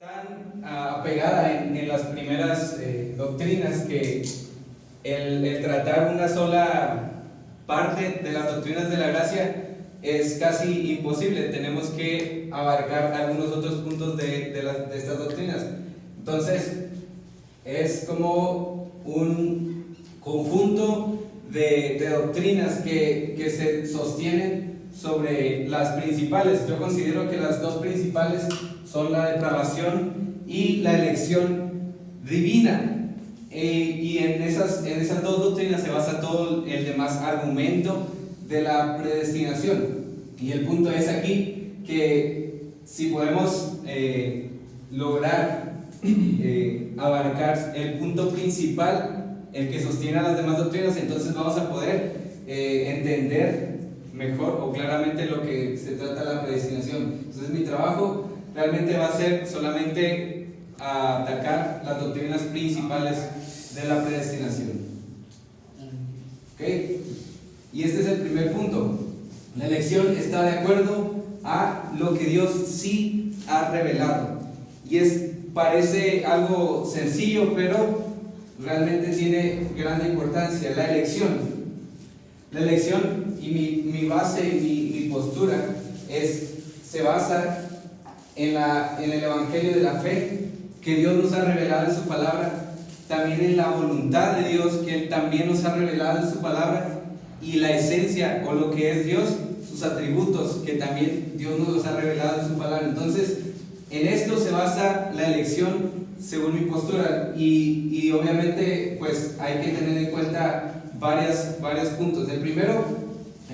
Tan apegada en las primeras doctrinas que el tratar una sola parte de las doctrinas de la gracia es casi imposible. Tenemos que abarcar algunos otros puntos de estas doctrinas. Entonces es como un conjunto de doctrinas que se sostienen sobre las principales. Yo considero que las dos principales son la depravación y la elección divina, y en esas dos doctrinas se basa todo el demás argumento de la predestinación. Y el punto es aquí que si podemos lograr abarcar el punto principal, el que sostiene a las demás doctrinas, entonces vamos a poder entender mejor o claramente lo que se trata la predestinación. Entonces mi trabajo realmente va a ser solamente atacar las doctrinas principales de la predestinación. ¿Ok? Y este es el primer punto. La elección está de acuerdo a lo que Dios sí ha revelado. Y parece algo sencillo, pero realmente tiene gran importancia. La elección y mi base y mi postura se basa en el Evangelio de la fe que Dios nos ha revelado en su palabra, también en la voluntad de Dios que Él también nos ha revelado en su palabra, y la esencia o lo que es Dios, sus atributos que también Dios nos los ha revelado en su palabra. Entonces en esto se basa la elección según mi postura, y obviamente pues hay que tener en cuenta varios puntos. El primero,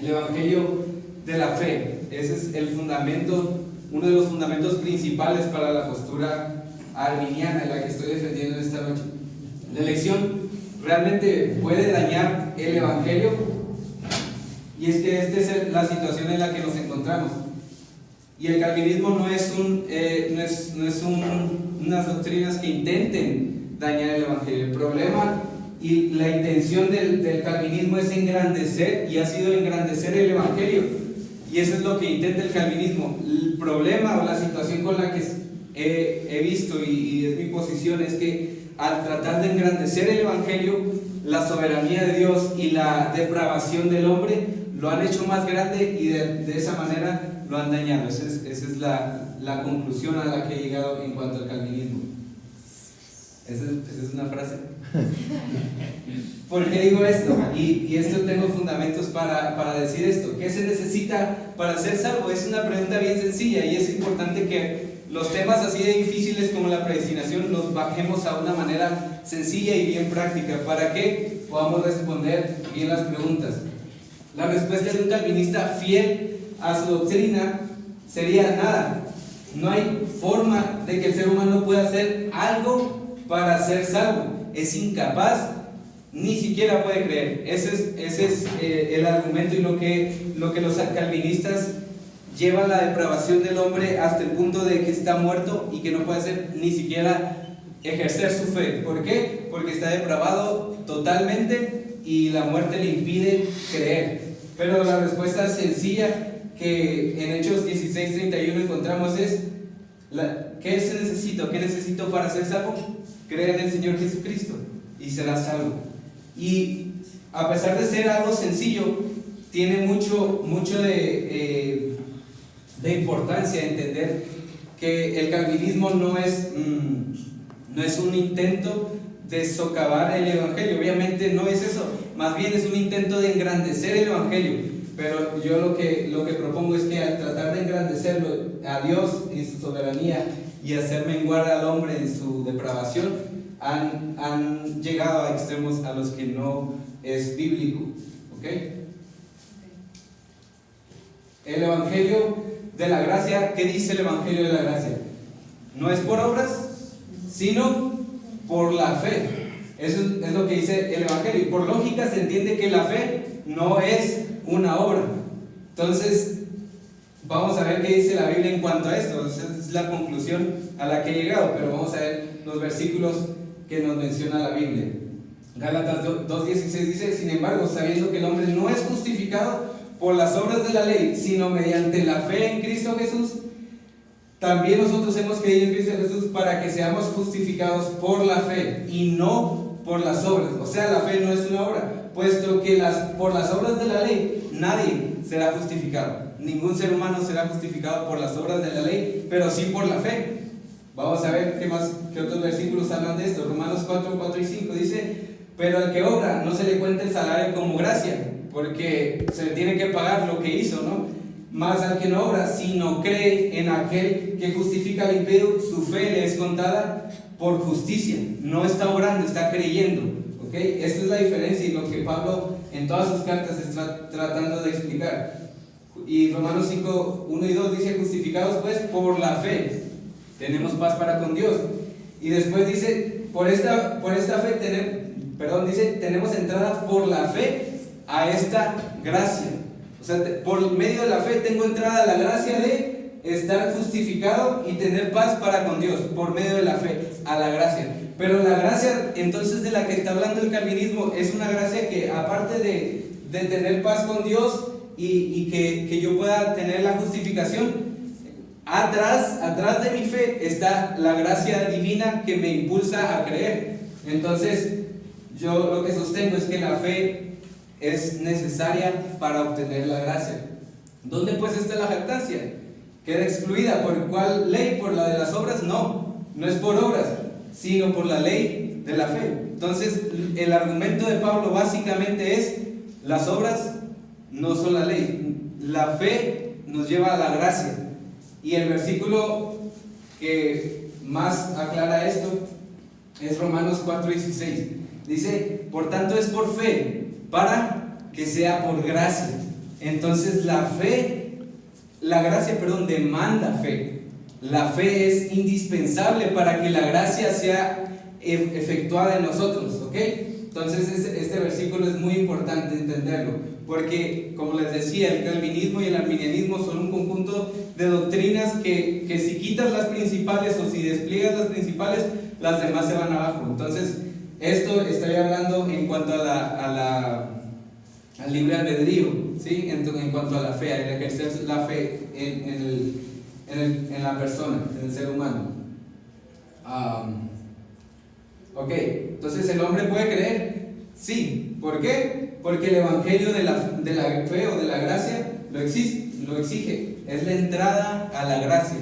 el Evangelio de la fe. Ese es el fundamento, uno de los fundamentos principales para la postura arminiana en la que estoy defendiendo esta noche. La elección realmente puede dañar el Evangelio, y es que esta es la situación en la que nos encontramos. Y el calvinismo no es unas doctrinas que intenten dañar el Evangelio. El problema y la intención del calvinismo es engrandecer, y ha sido engrandecer el Evangelio, y eso es lo que intenta el calvinismo. El problema o la situación con la que he visto y es mi posición es que al tratar de engrandecer el Evangelio, la soberanía de Dios y la depravación del hombre lo han hecho más grande, y de esa manera lo han dañado. Esa es la conclusión a la que he llegado en cuanto al calvinismo. Esa es una frase. ¿Por qué digo esto? Y esto tengo fundamentos para decir esto. ¿Qué se necesita para ser salvo? Es una pregunta bien sencilla, y es importante que los temas así de difíciles como la predestinación los bajemos a una manera sencilla y bien práctica para que podamos responder bien las preguntas. La respuesta de un calvinista fiel a su doctrina sería nada. No hay forma de que el ser humano pueda hacer algo para ser salvo. Es incapaz, ni siquiera puede creer. Ese es el argumento, y lo que los calvinistas llevan la depravación del hombre hasta el punto de que está muerto y que no puede hacer ni siquiera ejercer su fe. ¿Por qué? Porque está depravado totalmente y la muerte le impide creer. Pero la respuesta sencilla que en Hechos 16:31 encontramos es: ¿qué necesito? ¿Qué necesito para ser salvo? Creer en el Señor Jesucristo y serás salvo. Y a pesar de ser algo sencillo, tiene mucho de importancia entender que el calvinismo no es un intento de socavar el Evangelio. Obviamente no es eso, más bien es un intento de engrandecer el Evangelio. Pero yo lo que propongo es que al tratar de engrandecerlo a Dios en su soberanía y hacer menguar al hombre en su depravación, han llegado a extremos a los que no es bíblico. ¿Ok? El Evangelio de la gracia, ¿qué dice el Evangelio de la gracia? No es por obras, sino por la fe. Eso es lo que dice el Evangelio. Y por lógica se entiende que la fe no es una obra. Entonces vamos a ver qué dice la Biblia en cuanto a esto. Esa es la conclusión a la que he llegado, pero vamos a ver los versículos que nos menciona la Biblia. Gálatas 2:16 dice: sin embargo, sabiendo que el hombre no es justificado por las obras de la ley, sino mediante la fe en Cristo Jesús, también nosotros hemos creído en Cristo Jesús para que seamos justificados por la fe y no por las obras. O sea, la fe no es una obra, puesto que por las obras de la ley nadie será justificado. Ningún ser humano será justificado por las obras de la ley, pero sí por la fe. Vamos a ver qué otros versículos hablan de esto. Romanos 4, 4 y 5 dice: pero al que obra no se le cuenta el salario como gracia, porque se le tiene que pagar lo que hizo, ¿no? Mas al que no obra, sino cree en aquel que justifica al impío, su fe le es contada por justicia. No está obrando, está creyendo, ¿ok? Esta es la diferencia y lo que Pablo en todas sus cartas está tratando de explicar. Y Romanos 5, 1 y 2 dice: justificados pues por la fe tenemos paz para con Dios. Y después dice: por esta fe tenemos entrada por la fe a esta gracia. O sea, por medio de la fe tengo entrada a la gracia de estar justificado y tener paz para con Dios, por medio de la fe, a la gracia. Pero la gracia, entonces, de la que está hablando el calvinismo, es una gracia que, aparte de tener paz con Dios y que yo pueda tener la justificación, atrás de mi fe está la gracia divina que me impulsa a creer. Entonces, yo lo que sostengo es que la fe es necesaria para obtener la gracia. ¿Dónde pues está la jactancia? ¿Queda excluida? ¿Por cuál ley? ¿Por la de las obras? No es por obras, sino por la ley de la fe. Entonces, el argumento de Pablo básicamente es: las obras no son la ley, la fe nos lleva a la gracia. Y el versículo que más aclara esto es Romanos 4:16. Dice: por tanto es por fe, para que sea por gracia. Entonces la gracia demanda fe. La fe es indispensable para que la gracia sea efectuada en nosotros, ¿ok? Entonces este versículo es muy importante entenderlo, porque, como les decía, el calvinismo y el arminianismo son un conjunto de doctrinas que si quitas las principales o si despliegas las principales, las demás se van abajo. Entonces, esto estoy hablando en cuanto al libre albedrío, ¿sí? En cuanto a la fe, al ejercer la fe en la persona, en el ser humano. Ok, entonces el hombre puede creer, sí. ¿Por qué? Porque el evangelio de la fe o de la gracia lo exige. Es la entrada a la gracia.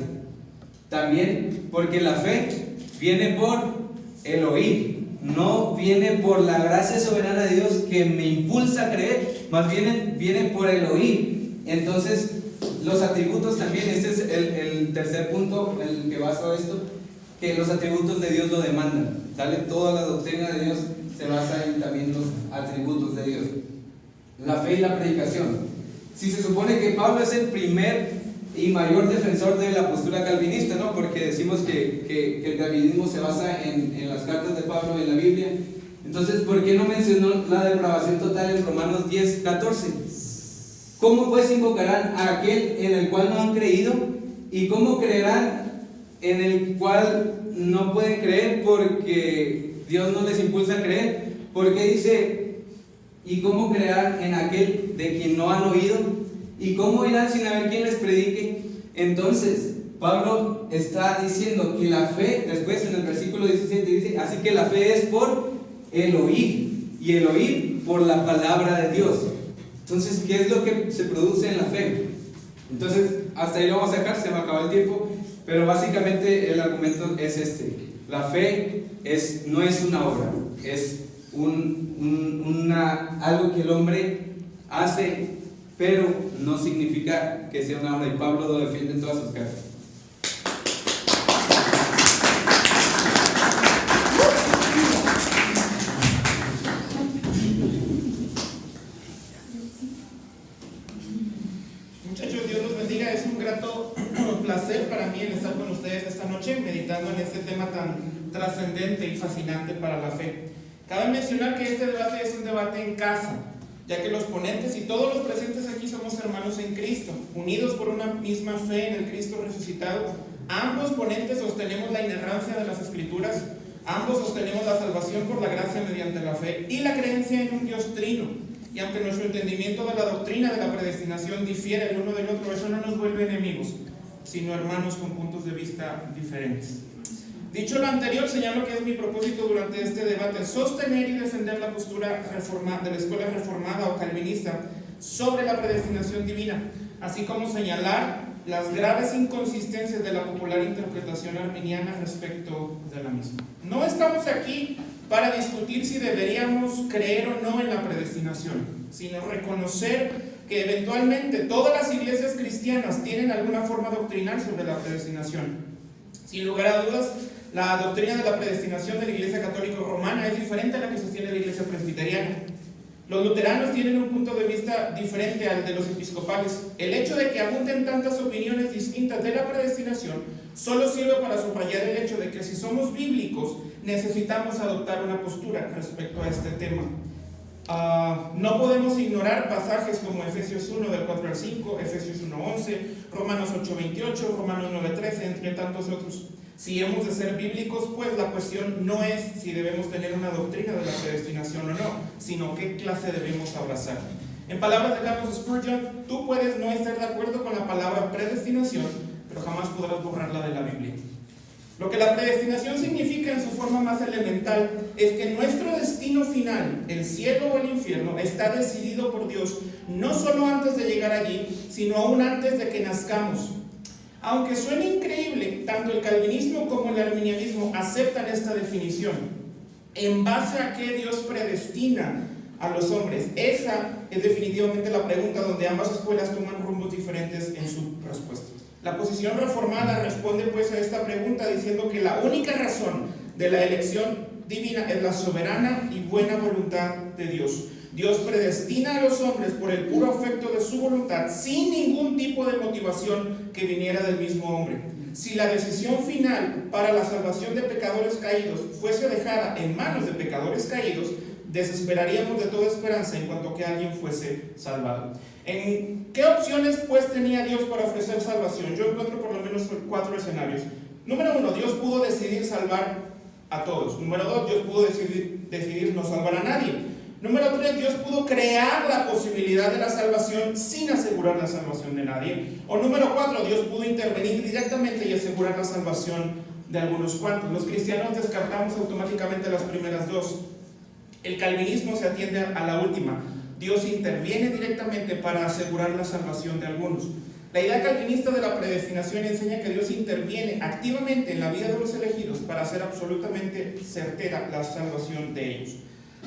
También porque la fe viene por el oír. No viene por la gracia soberana de Dios que me impulsa a creer, más bien viene por el oír. Entonces, los atributos también, este es el tercer punto en el que baso esto, que los atributos de Dios lo demandan. ¿Sale? Toda la doctrina de Dios se basa en también los atributos de Dios. La fe y la predicación. Si se supone que Pablo es el primer y mayor defensor de la postura calvinista, ¿no? Porque decimos que el calvinismo se basa en las cartas de Pablo en la Biblia. Entonces, ¿por qué no mencionó la depravación total en Romanos 10, 14? ¿Cómo pues invocarán a aquel en el cual no han creído? ¿Y cómo creerán en el cual no pueden creer porque Dios no les impulsa a creer? Porque dice: ¿y cómo creerán en aquel de quien no han oído? ¿Y cómo irán sin haber quien les predique? Entonces, Pablo está diciendo que la fe, después en el versículo 17 dice: así que la fe es por el oír, y el oír por la palabra de Dios. Entonces, ¿qué es lo que se produce en la fe? Entonces, hasta ahí lo vamos a sacar, se me acabó el tiempo, pero básicamente el argumento es este: la fe no es una obra, es algo que el hombre hace, pero no significa que sea una obra, y Pablo lo defiende en todas sus cartas. Muchachos, Dios los bendiga. Es un grato placer para mí el estar con ustedes esta noche meditando en este tema tan trascendente y fascinante para la fe. Cabe mencionar que este debate es un debate en casa, ya que los ponentes y todos los presentes aquí somos hermanos en Cristo, unidos por una misma fe en el Cristo resucitado. Ambos ponentes sostenemos la inerrancia de las Escrituras, ambos sostenemos la salvación por la gracia mediante la fe y la creencia en un Dios trino. Y aunque nuestro entendimiento de la doctrina de la predestinación difiere el uno del otro, eso no nos vuelve enemigos. sino hermanos con puntos de vista diferentes. Dicho lo anterior, señalo que es mi propósito durante este debate sostener y defender la postura de la escuela reformada o calvinista sobre la predestinación divina, así como señalar las graves inconsistencias de la popular interpretación arminiana respecto de la misma. No estamos aquí para discutir si deberíamos creer o no en la predestinación, sino reconocer que eventualmente todas las iglesias cristianas tienen alguna forma doctrinal sobre la predestinación. Sin lugar a dudas, la doctrina de la predestinación de la Iglesia Católica Romana es diferente a la que sostiene la Iglesia Presbiteriana. Los luteranos tienen un punto de vista diferente al de los episcopales. El hecho de que abunden tantas opiniones distintas de la predestinación solo sirve para subrayar el hecho de que si somos bíblicos necesitamos adoptar una postura respecto a este tema. No podemos ignorar pasajes como Efesios 1 del 4 al 5, Efesios 1:11, Romanos 8:28, Romanos 9:13, entre tantos otros. Si hemos de ser bíblicos, pues la cuestión no es si debemos tener una doctrina de la predestinación o no, sino qué clase debemos abrazar. En palabras de Carlos Spurgeon, tú puedes no estar de acuerdo con la palabra predestinación, pero jamás podrás borrarla de la Biblia. Lo que la predestinación significa en su forma más elemental es que nuestro destino final, el cielo o el infierno, está decidido por Dios no solo antes de llegar allí, sino aún antes de que nazcamos. Aunque suene increíble, tanto el calvinismo como el arminianismo aceptan esta definición. ¿En base a qué Dios predestina a los hombres? Esa es definitivamente la pregunta donde ambas escuelas toman rumbos diferentes en su respuesta. La posición reformada responde pues a esta pregunta diciendo que la única razón de la elección divina es la soberana y buena voluntad de Dios. Dios predestina a los hombres por el puro afecto de su voluntad, sin ningún tipo de motivación que viniera del mismo hombre. Si la decisión final para la salvación de pecadores caídos fuese dejada en manos de pecadores caídos, desesperaríamos de toda esperanza en cuanto que alguien fuese salvado. ¿En qué opciones pues tenía Dios para ofrecer salvación? Yo encuentro por lo menos 4 escenarios. Número 1, Dios pudo decidir salvar a todos. Número 2, Dios pudo decidir no salvar a nadie. Número 3, Dios pudo crear la posibilidad de la salvación sin asegurar la salvación de nadie. O número 4, Dios pudo intervenir directamente y asegurar la salvación de algunos cuantos. Los cristianos descartamos automáticamente las primeras 2. El calvinismo se atiende a la última. Dios interviene directamente para asegurar la salvación de algunos. La idea calvinista de la predestinación enseña que Dios interviene activamente en la vida de los elegidos para hacer absolutamente certera la salvación de ellos.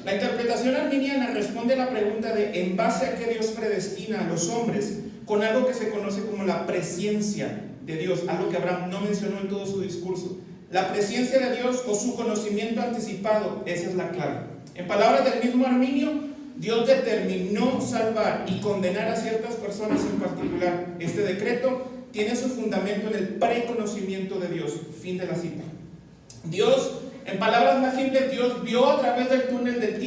La interpretación arminiana responde a la pregunta de en base a qué Dios predestina a los hombres, con algo que se conoce como la presciencia de Dios, algo que Abraham no mencionó en todo su discurso. La presciencia de Dios o su conocimiento anticipado, esa es la clave. En palabras del mismo Arminio, Dios determinó salvar y condenar a ciertas personas en particular. Este decreto tiene su fundamento en el preconocimiento de Dios. Fin de la cita. Dios, en palabras más simples, Dios vio a través del túnel del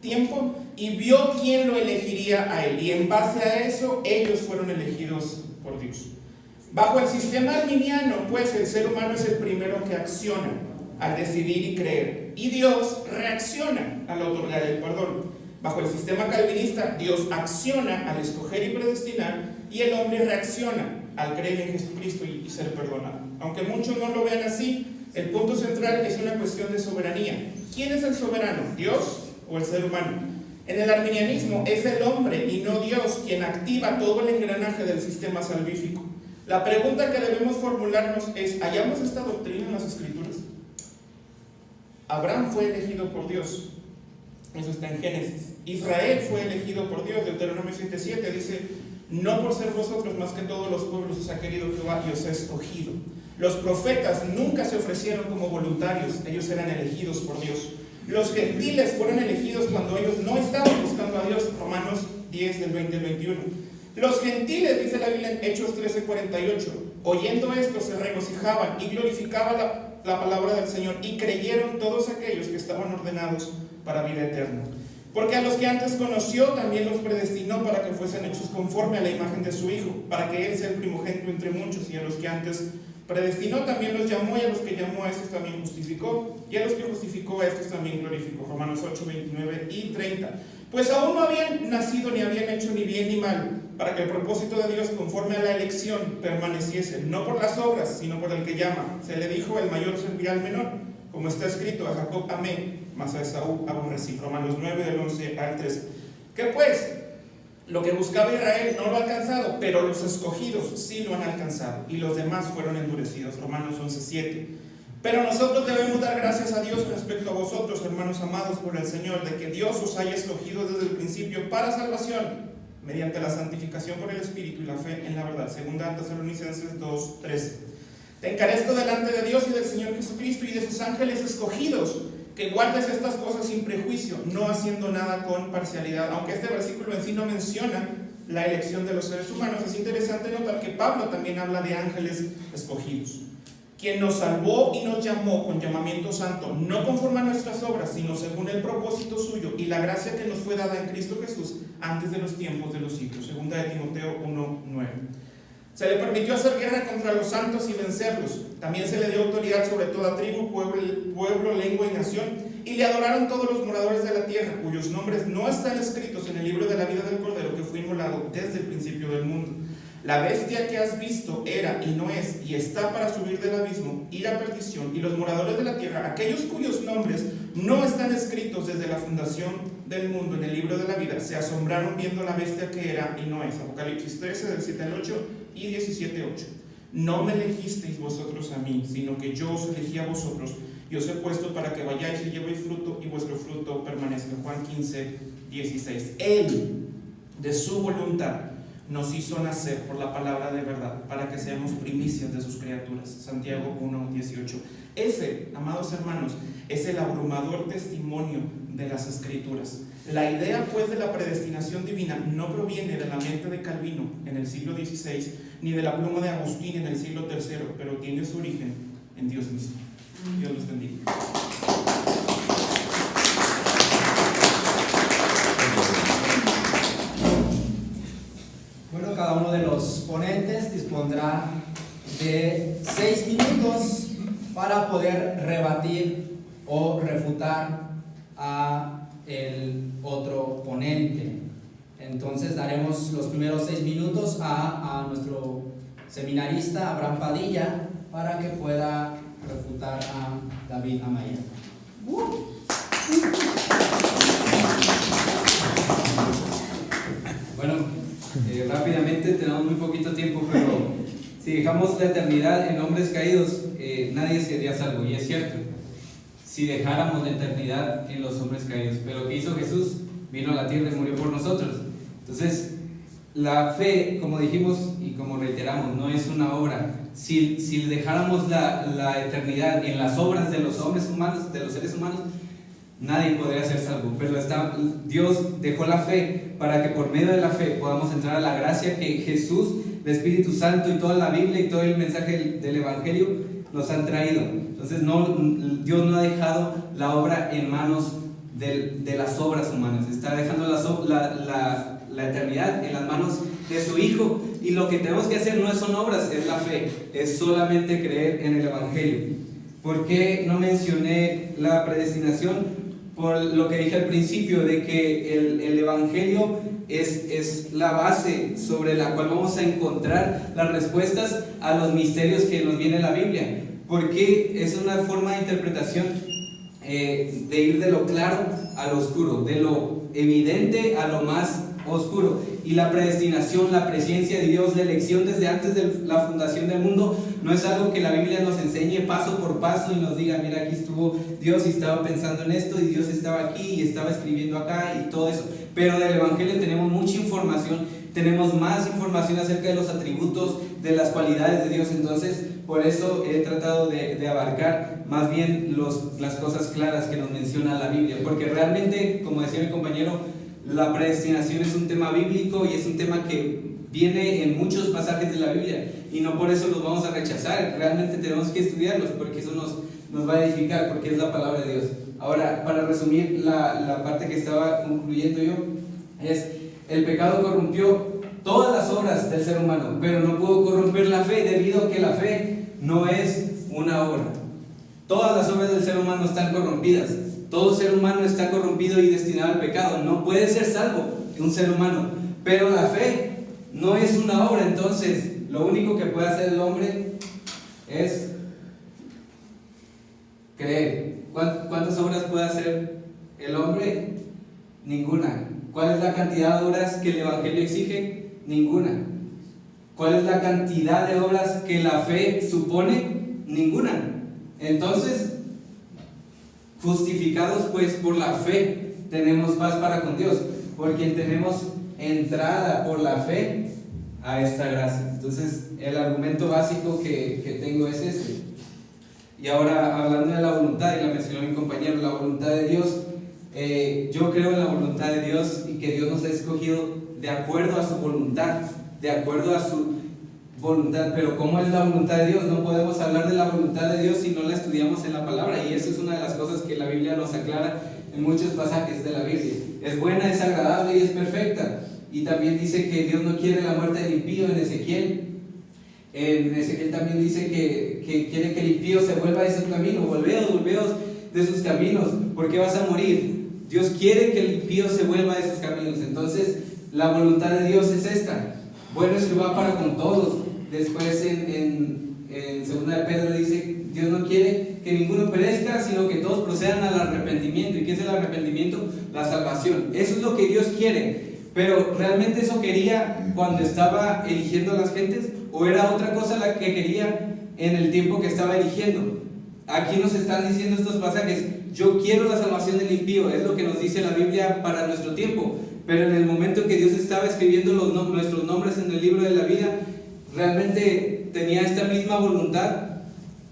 tiempo y vio quién lo elegiría a él. Y en base a eso, ellos fueron elegidos por Dios. Bajo el sistema arminiano, pues, el ser humano es el primero que acciona al decidir y creer. Y Dios reacciona al otorgar el perdón. Bajo el sistema calvinista, Dios acciona al escoger y predestinar, y el hombre reacciona al creer en Jesucristo y ser perdonado. Aunque muchos no lo vean así, el punto central es una cuestión de soberanía. ¿Quién es el soberano? ¿Dios o el ser humano? En el arminianismo es el hombre y no Dios quien activa todo el engranaje del sistema salvífico. La pregunta que debemos formularnos es: ¿hallamos esta doctrina en las Escrituras? Abraham fue elegido por Dios, eso está en Génesis. Israel fue elegido por Dios, Deuteronomio 7:7 dice: no por ser vosotros más que todos los pueblos os ha querido Jehová y os ha escogido. Los profetas nunca se ofrecieron como voluntarios, ellos eran elegidos por Dios. Los gentiles fueron elegidos cuando ellos no estaban buscando a Dios, Romanos 10 del 20 al 21. Los gentiles, dice la Biblia en Hechos 13:48, oyendo esto se regocijaban y glorificaban la palabra del Señor, y creyeron todos aquellos que estaban ordenados para vida eterna. Porque a los que antes conoció también los predestinó para que fuesen hechos conforme a la imagen de su Hijo, para que Él sea el primogénito entre muchos. Y a los que antes predestinó también los llamó, y a los que llamó a estos también justificó, y a los que justificó a estos también glorificó. Romanos 8, 29 y 30. Pues aún no habían nacido ni habían hecho ni bien ni mal, para que el propósito de Dios conforme a la elección permaneciese, no por las obras, sino por el que llama. Se le dijo: el mayor servirá al menor, como está escrito: a Jacob amé, mas a Esaú aborrecí. Romanos 9, del 11 al 13. ¿Qué pues? Lo que buscaba Israel no lo ha alcanzado, pero los escogidos sí lo han alcanzado, y los demás fueron endurecidos. Romanos 11, 7. Pero nosotros debemos dar gracias a Dios respecto a vosotros, hermanos amados por el Señor, de que Dios os haya escogido desde el principio para salvación, mediante la santificación por el Espíritu y la fe en la verdad. Segunda Tesalonicenses 2, 13. Te encarezco delante de Dios y del Señor Jesucristo y de sus ángeles escogidos, que guardes estas cosas sin prejuicio, no haciendo nada con parcialidad. Aunque este versículo en sí no menciona la elección de los seres humanos, es interesante notar que Pablo también habla de ángeles escogidos, quien nos salvó y nos llamó con llamamiento santo, no conforme a nuestras obras, sino según el propósito suyo y la gracia que nos fue dada en Cristo Jesús antes de los tiempos de los siglos. Segunda de Timoteo 1:9. Se le permitió hacer guerra contra los santos y vencerlos. También se le dio autoridad sobre toda tribu, pueblo, lengua y nación, y le adoraron todos los moradores de la tierra, cuyos nombres no están escritos en el libro de la vida del Cordero que fue inmolado desde el principio del mundo. La bestia que has visto era y no es, y está para subir del abismo, ir a perdición, y los moradores de la tierra, aquellos cuyos nombres no están escritos desde la fundación del mundo en el libro de la vida, se asombraron viendo la bestia que era y no es. Apocalipsis 13, del 7 al 8 y 17, 8. No me elegisteis vosotros a mí, sino que yo os elegí a vosotros, y os he puesto para que vayáis y llevéis fruto, y vuestro fruto permanezca. Juan 15, 16. Él, de su voluntad, nos hizo nacer por la palabra de verdad, para que seamos primicias de sus criaturas. Santiago 1, 18. Ese, amados hermanos, es el abrumador testimonio de las Escrituras. La idea, pues, de la predestinación divina no proviene de la mente de Calvino en el siglo XVI, ni de la pluma de Agustín en el siglo III, pero tiene su origen en Dios mismo. Dios los bendiga. Bueno, cada uno de los ponentes dispondrá de 6 minutos para poder rebatir o refutar a el otro ponente. Entonces daremos los primeros 6 minutos a nuestro seminarista Abraham Padilla para que pueda refutar a David Amaya. Bueno, rápidamente, tenemos muy poquito tiempo, pero si dejamos la eternidad en hombres caídos, nadie sería salvo, y es cierto. Si dejáramos la eternidad en los hombres caídos, pero ¿qué hizo Jesús? Vino a la tierra y murió por nosotros. Entonces, la fe, como dijimos y como reiteramos, no es una obra. Si dejáramos la eternidad en las obras de los hombres humanos, de los seres humanos, nadie podría ser salvo. Pero Dios dejó la fe para que por medio de la fe podamos entrar a la gracia que Jesús, el Espíritu Santo y toda la Biblia y todo el mensaje del Evangelio nos han traído. Entonces Dios no ha dejado la obra en manos de las obras humanas, está dejando la eternidad en las manos de su Hijo, y lo que tenemos que hacer no son obras, es la fe, es solamente creer en el Evangelio. ¿Por qué no mencioné la predestinación? Por lo que dije al principio, de que el Evangelio es la base sobre la cual vamos a encontrar las respuestas a los misterios que nos viene la Biblia, porque es una forma de interpretación de ir de lo claro a lo oscuro, de lo evidente a lo más oscuro. Y la predestinación, la presencia de Dios, la elección desde antes de la fundación del mundo, no es algo que la Biblia nos enseñe paso por paso y nos diga: mira, aquí estuvo Dios y estaba pensando en esto, y Dios estaba aquí y estaba escribiendo acá y todo eso. Pero del Evangelio tenemos mucha información, tenemos más información acerca de los atributos, de las cualidades de Dios. Entonces, por eso he tratado de abarcar más bien las cosas claras que nos menciona la Biblia, porque realmente, como decía mi compañero, la predestinación es un tema bíblico y es un tema que viene en muchos pasajes de la Biblia, y no por eso los vamos a rechazar. Realmente tenemos que estudiarlos, porque eso nos va a edificar, porque es la palabra de Dios. Ahora, para resumir la parte que estaba concluyendo yo, es: el pecado corrompió todas las obras del ser humano, pero no pudo corromper la fe, debido a que la fe no es una obra. Todas las obras del ser humano están corrompidas. Todo ser humano está corrompido y destinado al pecado. No puede ser salvo un ser humano, pero la fe no es una obra. Entonces, lo único que puede hacer el hombre es creer. ¿Cuántas obras puede hacer el hombre? Ninguna. ¿Cuál es la cantidad de obras que el Evangelio exige? Ninguna. ¿Cuál es la cantidad de obras que la fe supone? Ninguna. Entonces, justificados pues por la fe, tenemos paz para con Dios, por quien tenemos entrada por la fe a esta gracia. Entonces, el argumento básico que tengo es este. Y ahora, hablando de la voluntad, y la mencionó mi compañero, la voluntad de Dios, yo creo en la voluntad de Dios y que Dios nos ha escogido de acuerdo a su voluntad, pero ¿cómo es la voluntad de Dios? No podemos hablar de la voluntad de Dios si no la estudiamos en la palabra, y eso es una de las cosas que la Biblia nos aclara en muchos pasajes de la Biblia. Es buena, es agradable y es perfecta. Y también dice que Dios no quiere la muerte del impío en Ezequiel. En Ezequiel también dice que quiere que el impío se vuelva de su camino. Volveos de sus caminos, porque vas a morir. Dios quiere que el impío se vuelva de sus caminos. Entonces, la voluntad de Dios es esta. Bueno es Jehová para con todos. Después en 2 de Pedro dice, Dios no quiere que ninguno perezca, sino que todos procedan al arrepentimiento. ¿Y qué es el arrepentimiento? La salvación. Eso es lo que Dios quiere. Pero ¿realmente eso quería cuando estaba eligiendo a las gentes? ¿O era otra cosa la que quería en el tiempo que estaba eligiendo? Aquí nos están diciendo estos pasajes, yo quiero la salvación del impío, es lo que nos dice la Biblia para nuestro tiempo. Pero en el momento que Dios estaba escribiendo nuestros nombres en el libro de la vida, ¿realmente tenía esta misma voluntad?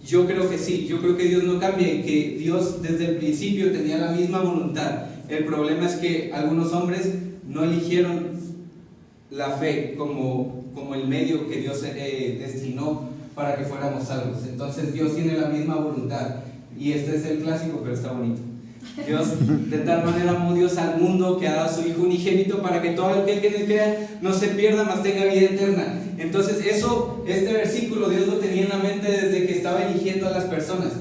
Yo creo que sí, yo creo que Dios no cambia y que Dios desde el principio tenía la misma voluntad. El problema es que algunos hombres no eligieron la fe como el medio que Dios destinó para que fuéramos salvos. Entonces Dios tiene la misma voluntad, y este es el clásico, pero está bonito. Dios de tal manera amó Dios al mundo que ha dado a su Hijo unigénito para que todo aquel que en él crea no se pierda, mas tenga vida eterna. Entonces este versículo Dios lo tenía en la mente desde que estaba eligiendo a las personas.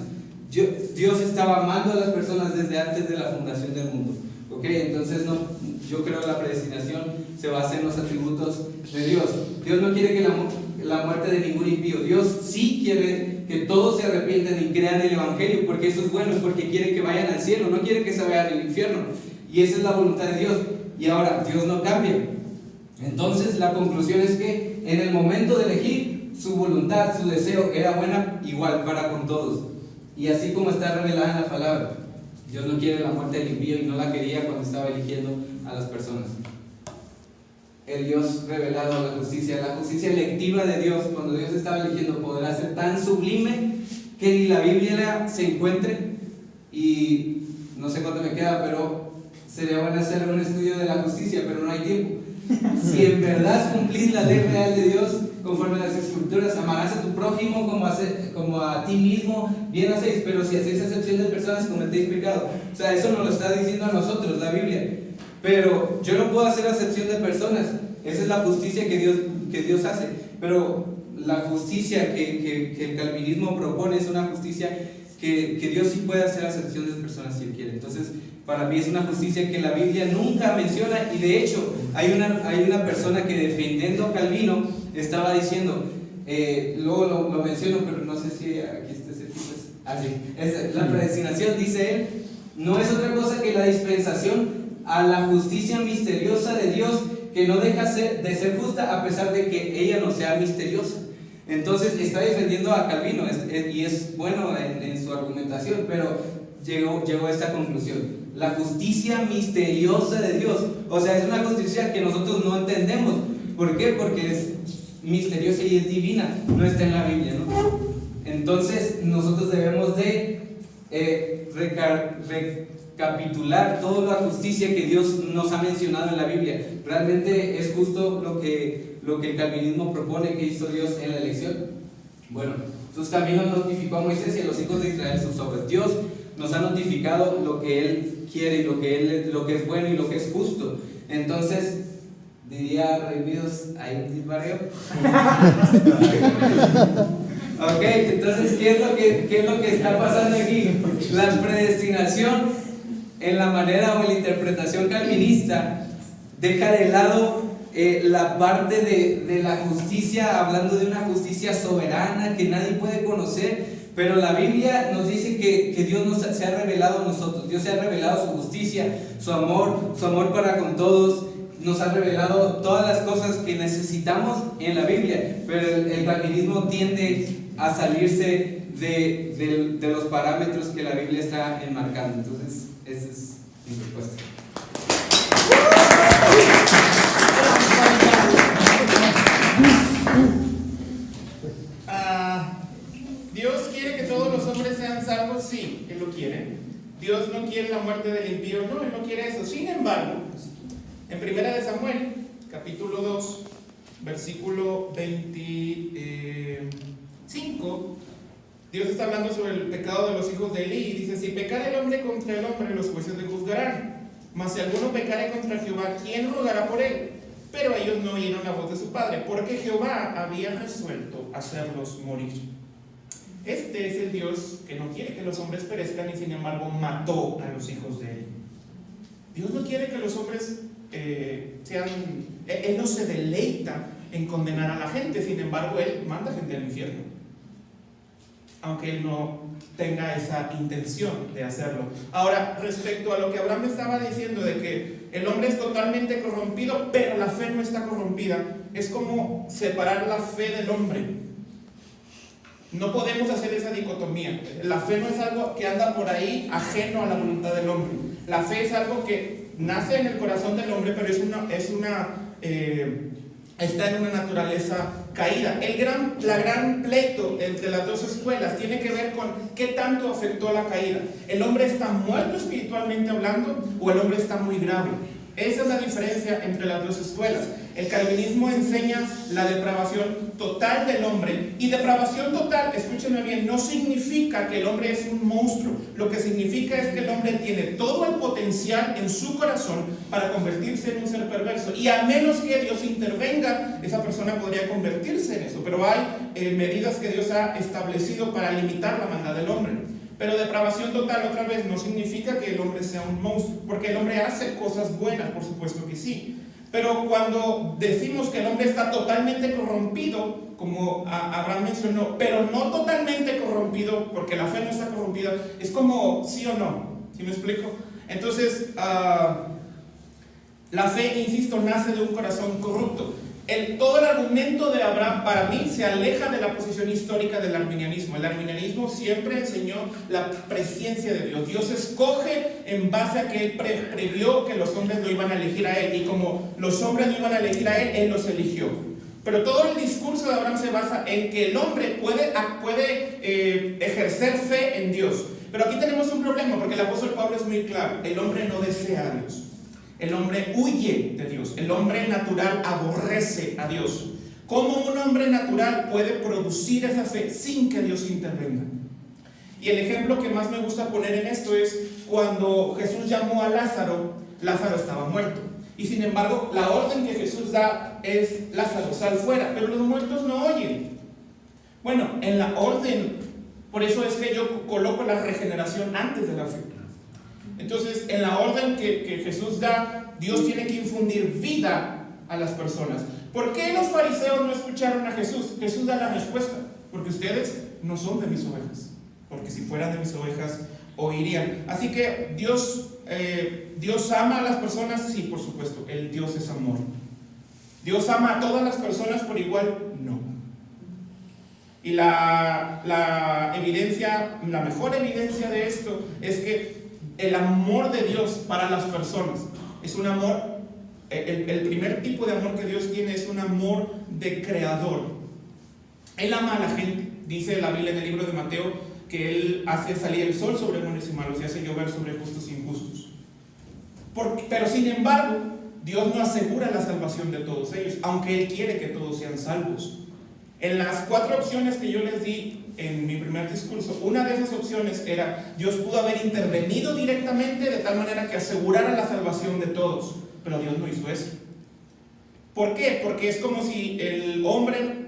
Dios estaba amando a las personas desde antes de la fundación del mundo. Entonces yo creo que la predestinación se basa en los atributos de Dios. Dios no quiere que la muerte de ningún impío. Dios sí quiere que todos se arrepientan y crean el Evangelio, porque eso es bueno, es porque quiere que vayan al cielo, no quiere que se vayan al infierno. Y esa es la voluntad de Dios. Y ahora, Dios no cambia. Entonces la conclusión es que en el momento de elegir, su voluntad, su deseo era buena igual para con todos. Y así como está revelada en la palabra, Dios no quiere la muerte del impío y no la quería cuando estaba eligiendo a las personas. El Dios revelado, la justicia electiva de Dios, cuando Dios estaba eligiendo, podrá ser tan sublime que ni la Biblia se encuentre. Y no sé cuánto me queda, pero sería bueno hacer un estudio de la justicia, pero no hay tiempo. Si en verdad cumplís la ley real de Dios conforme a las Escrituras, amarás a tu prójimo como a ti mismo, bien hacéis, pero si hacéis acepción de personas, cometéis pecado. O sea, eso nos lo está diciendo a nosotros la Biblia. Pero yo no puedo hacer acepción de personas. Esa es la justicia que Dios hace. Pero la justicia que el calvinismo propone es una justicia que Dios sí puede hacer acepción de personas si Él quiere. Entonces, para mí es una justicia que la Biblia nunca menciona. Y de hecho, hay una persona que, defendiendo a Calvino, estaba diciendo, luego lo menciono, pero no sé si aquí está ese tipo. La predestinación, dice él, no es otra cosa que la dispensación a la justicia misteriosa de Dios, que no deja de ser justa a pesar de que ella no sea misteriosa. Entonces está defendiendo a Calvino y es bueno en su argumentación, pero llegó a esta conclusión: la justicia misteriosa de Dios. O sea, es una justicia que nosotros no entendemos. ¿Por qué? Porque es misteriosa y es divina, no está en la Biblia, ¿no? Entonces nosotros debemos de recapitular toda la justicia que Dios nos ha mencionado en la Biblia. ¿Realmente es justo lo que el calvinismo propone que hizo Dios en la elección? Bueno, sus caminos notificó a Moisés y a los hijos de Israel sus obras. Dios nos ha notificado lo que Él quiere y lo que es bueno y lo que es justo. Entonces, diría Reunidos, hay un disbarrio. Ok, entonces, ¿qué es lo que está pasando aquí? La predestinación, en la manera o en la interpretación calvinista, deja de lado la parte de la justicia, hablando de una justicia soberana que nadie puede conocer. Pero la Biblia nos dice que Dios se ha revelado a nosotros. Dios se ha revelado su justicia, su amor para con todos. Nos ha revelado todas las cosas que necesitamos en la Biblia. Pero el calvinismo tiende a salirse de los parámetros que la Biblia está enmarcando. Entonces, esa es mi respuesta. ¿Dios quiere que todos los hombres sean salvos? Sí, Él lo quiere. Dios no quiere la muerte del impío, no, Él no quiere eso. Sin embargo, en 1 de Samuel, capítulo 2, versículo 25, Dios está hablando sobre el pecado de los hijos de Elí y dice: si pecare el hombre contra el hombre, los jueces le juzgarán. Mas si alguno pecare contra Jehová, ¿quién rogará por él? Pero ellos no oyeron la voz de su padre, porque Jehová había resuelto hacerlos morir. Este es el Dios que no quiere que los hombres perezcan y sin embargo mató a los hijos de él. Dios no quiere que los hombres Él no se deleita en condenar a la gente, sin embargo Él manda gente al infierno, aunque Él no tenga esa intención de hacerlo. Ahora, respecto a lo que Abraham estaba diciendo de que el hombre es totalmente corrompido, pero la fe no está corrompida, es como separar la fe del hombre. No podemos hacer esa dicotomía. La fe no es algo que anda por ahí ajeno a la voluntad del hombre. La fe es algo que nace en el corazón del hombre, pero está en una naturaleza caída. La gran pleito entre las dos escuelas tiene que ver con qué tanto afectó la caída. ¿El hombre está muerto espiritualmente hablando o el hombre está muy grave? Esa es la diferencia entre las dos escuelas. El calvinismo enseña la depravación total del hombre, y depravación total, escúchenme bien, no significa que el hombre es un monstruo. Lo que significa es que el hombre tiene todo el potencial en su corazón para convertirse en un ser perverso, y a menos que Dios intervenga, esa persona podría convertirse en eso. Pero hay medidas que Dios ha establecido para limitar la maldad del hombre. Pero depravación total, otra vez, no significa que el hombre sea un monstruo, porque el hombre hace cosas buenas, por supuesto que sí. Pero cuando decimos que el hombre está totalmente corrompido, como Abraham mencionó, pero no totalmente corrompido, porque la fe no está corrompida, es como sí o no. ¿Sí me explico? Entonces, la fe, insisto, nace de un corazón corrupto. Todo el argumento de Abraham, para mí, se aleja de la posición histórica del arminianismo. El arminianismo siempre enseñó la presciencia de Dios. Dios escoge en base a que Él previó que los hombres lo iban a elegir a Él, y como los hombres lo iban a elegir a Él, Él los eligió. Pero todo el discurso de Abraham se basa en que el hombre puede ejercer fe en Dios. Pero aquí tenemos un problema, porque el apóstol Pablo es muy claro: el hombre no desea a Dios. El hombre huye de Dios. El hombre natural aborrece a Dios. ¿Cómo un hombre natural puede producir esa fe sin que Dios intervenga? Y el ejemplo que más me gusta poner en esto es cuando Jesús llamó a Lázaro. Lázaro estaba muerto, y sin embargo la orden que Jesús da es: Lázaro, sal fuera. Pero los muertos no oyen. Bueno, en la orden, por eso es que yo coloco la regeneración antes de la fe. Entonces, en la orden que Jesús da, Dios tiene que infundir vida a las personas. ¿Por qué los fariseos no escucharon a Jesús? Jesús da la respuesta: porque ustedes no son de mis ovejas, porque si fueran de mis ovejas, oirían. Así que Dios ama a las personas, sí, por supuesto, Dios es amor. ¿Dios ama a todas las personas por igual? No. Y la mejor evidencia de esto es que el amor de Dios para las personas es un amor, el primer tipo de amor que Dios tiene es un amor de creador. Él ama a la gente. Dice la Biblia en el libro de Mateo que Él hace salir el sol sobre buenos y malos y hace llover sobre justos e injustos. Pero sin embargo, Dios no asegura la salvación de todos ellos, aunque Él quiere que todos sean salvos. En las 4 opciones que yo les di en mi primer discurso, una de esas opciones era: Dios pudo haber intervenido directamente de tal manera que asegurara la salvación de todos, pero Dios no hizo eso. ¿Por qué? Porque es como si el hombre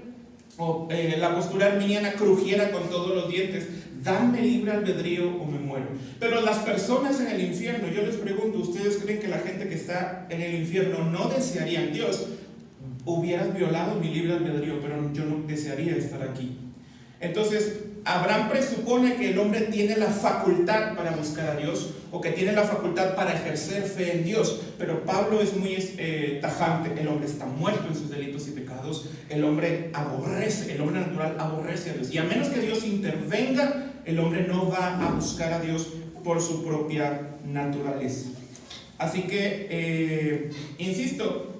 o la postura arminiana crujiera con todos los dientes: dame libre albedrío o me muero. Pero las personas en el infierno, yo les pregunto, ¿ustedes creen que la gente que está en el infierno no desearían Dios? hubieras violado mi libre albedrío, pero yo no desearía estar aquí. Entonces, Abraham presupone que el hombre tiene la facultad para buscar a Dios, o que tiene la facultad para ejercer fe en Dios, pero Pablo es muy tajante. El hombre está muerto en sus delitos y pecados, el hombre natural aborrece a Dios, y a menos que Dios intervenga, el hombre no va a buscar a Dios por su propia naturaleza. Así que, insisto,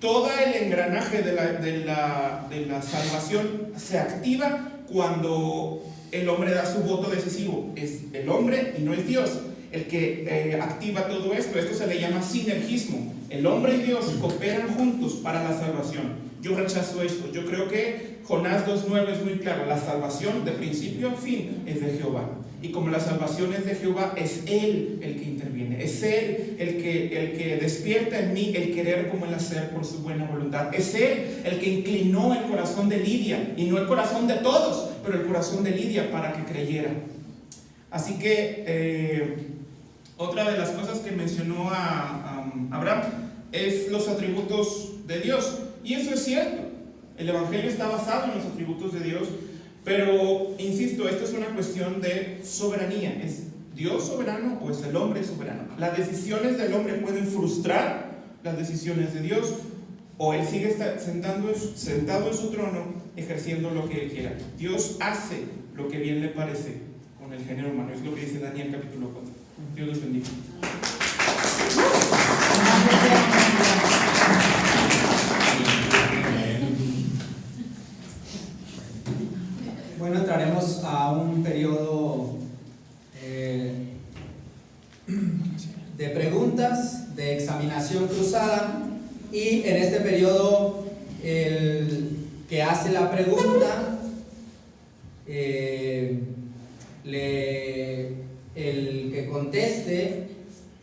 todo el engranaje de la salvación se activa cuando el hombre da su voto decisivo. Es el hombre y no es Dios el que activa todo esto. Esto se le llama sinergismo. El hombre y Dios cooperan juntos para la salvación. Yo rechazo esto. Yo creo que Jonás 2:9 es muy claro. La salvación de principio a fin es de Jehová. Y como la salvación es de Jehová, es Él el que interviene. Es Él el que despierta en mí el querer como el hacer por su buena voluntad. Es Él el que inclinó el corazón de Lidia, y no el corazón de todos, pero el corazón de Lidia para que creyera. Así que otra de las cosas que mencionó a Abraham es los atributos de Dios. Y eso es cierto. El Evangelio está basado en los atributos de Dios. Pero, insisto, esto es una cuestión de soberanía. ¿Es Dios soberano o es el hombre soberano? Las decisiones del hombre pueden frustrar las decisiones de Dios, o Él sigue sentado en su trono, ejerciendo lo que Él quiera. Dios hace lo que bien le parece con el género humano. Es lo que dice Daniel capítulo 4. Dios los bendiga. Bueno, entraremos a un periodo de preguntas, de examinación cruzada, y en este periodo el que hace la pregunta, el que conteste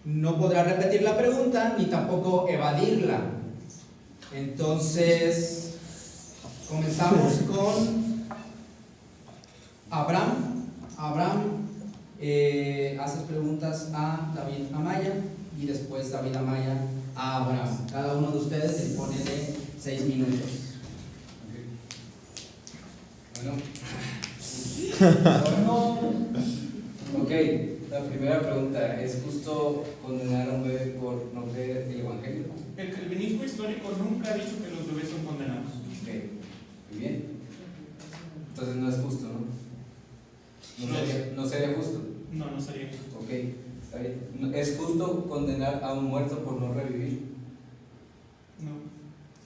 no podrá repetir la pregunta ni tampoco evadirla. Entonces, comenzamos con Abraham. Haces preguntas a David Amaya, y después David Amaya a Abraham. Cada uno de ustedes dispone de 6 minutos. Ok, la primera pregunta: ¿es justo condenar a un bebé por no creer el Evangelio? El calvinismo histórico nunca ha dicho que los bebés son condenados. Ok, muy bien. Entonces no es justo, ¿no? No sería justo. No sería justo. Ok, está bien. ¿Es justo condenar a un muerto por no revivir?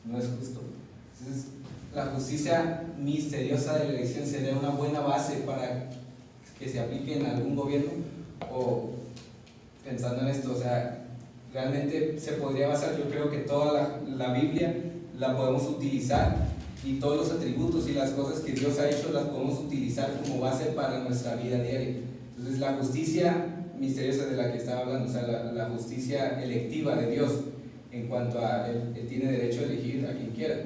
No es justo. Entonces, la justicia misteriosa de la elección sería una buena base para que se aplique en algún gobierno. O, pensando en esto, o sea, realmente se podría basar, yo creo que toda la Biblia la podemos utilizar, y todos los atributos y las cosas que Dios ha hecho las podemos utilizar como base para nuestra vida diaria. Entonces, la justicia misteriosa de la que estaba hablando, o sea, la justicia electiva de Dios, en cuanto a él tiene derecho a elegir a quien quiera,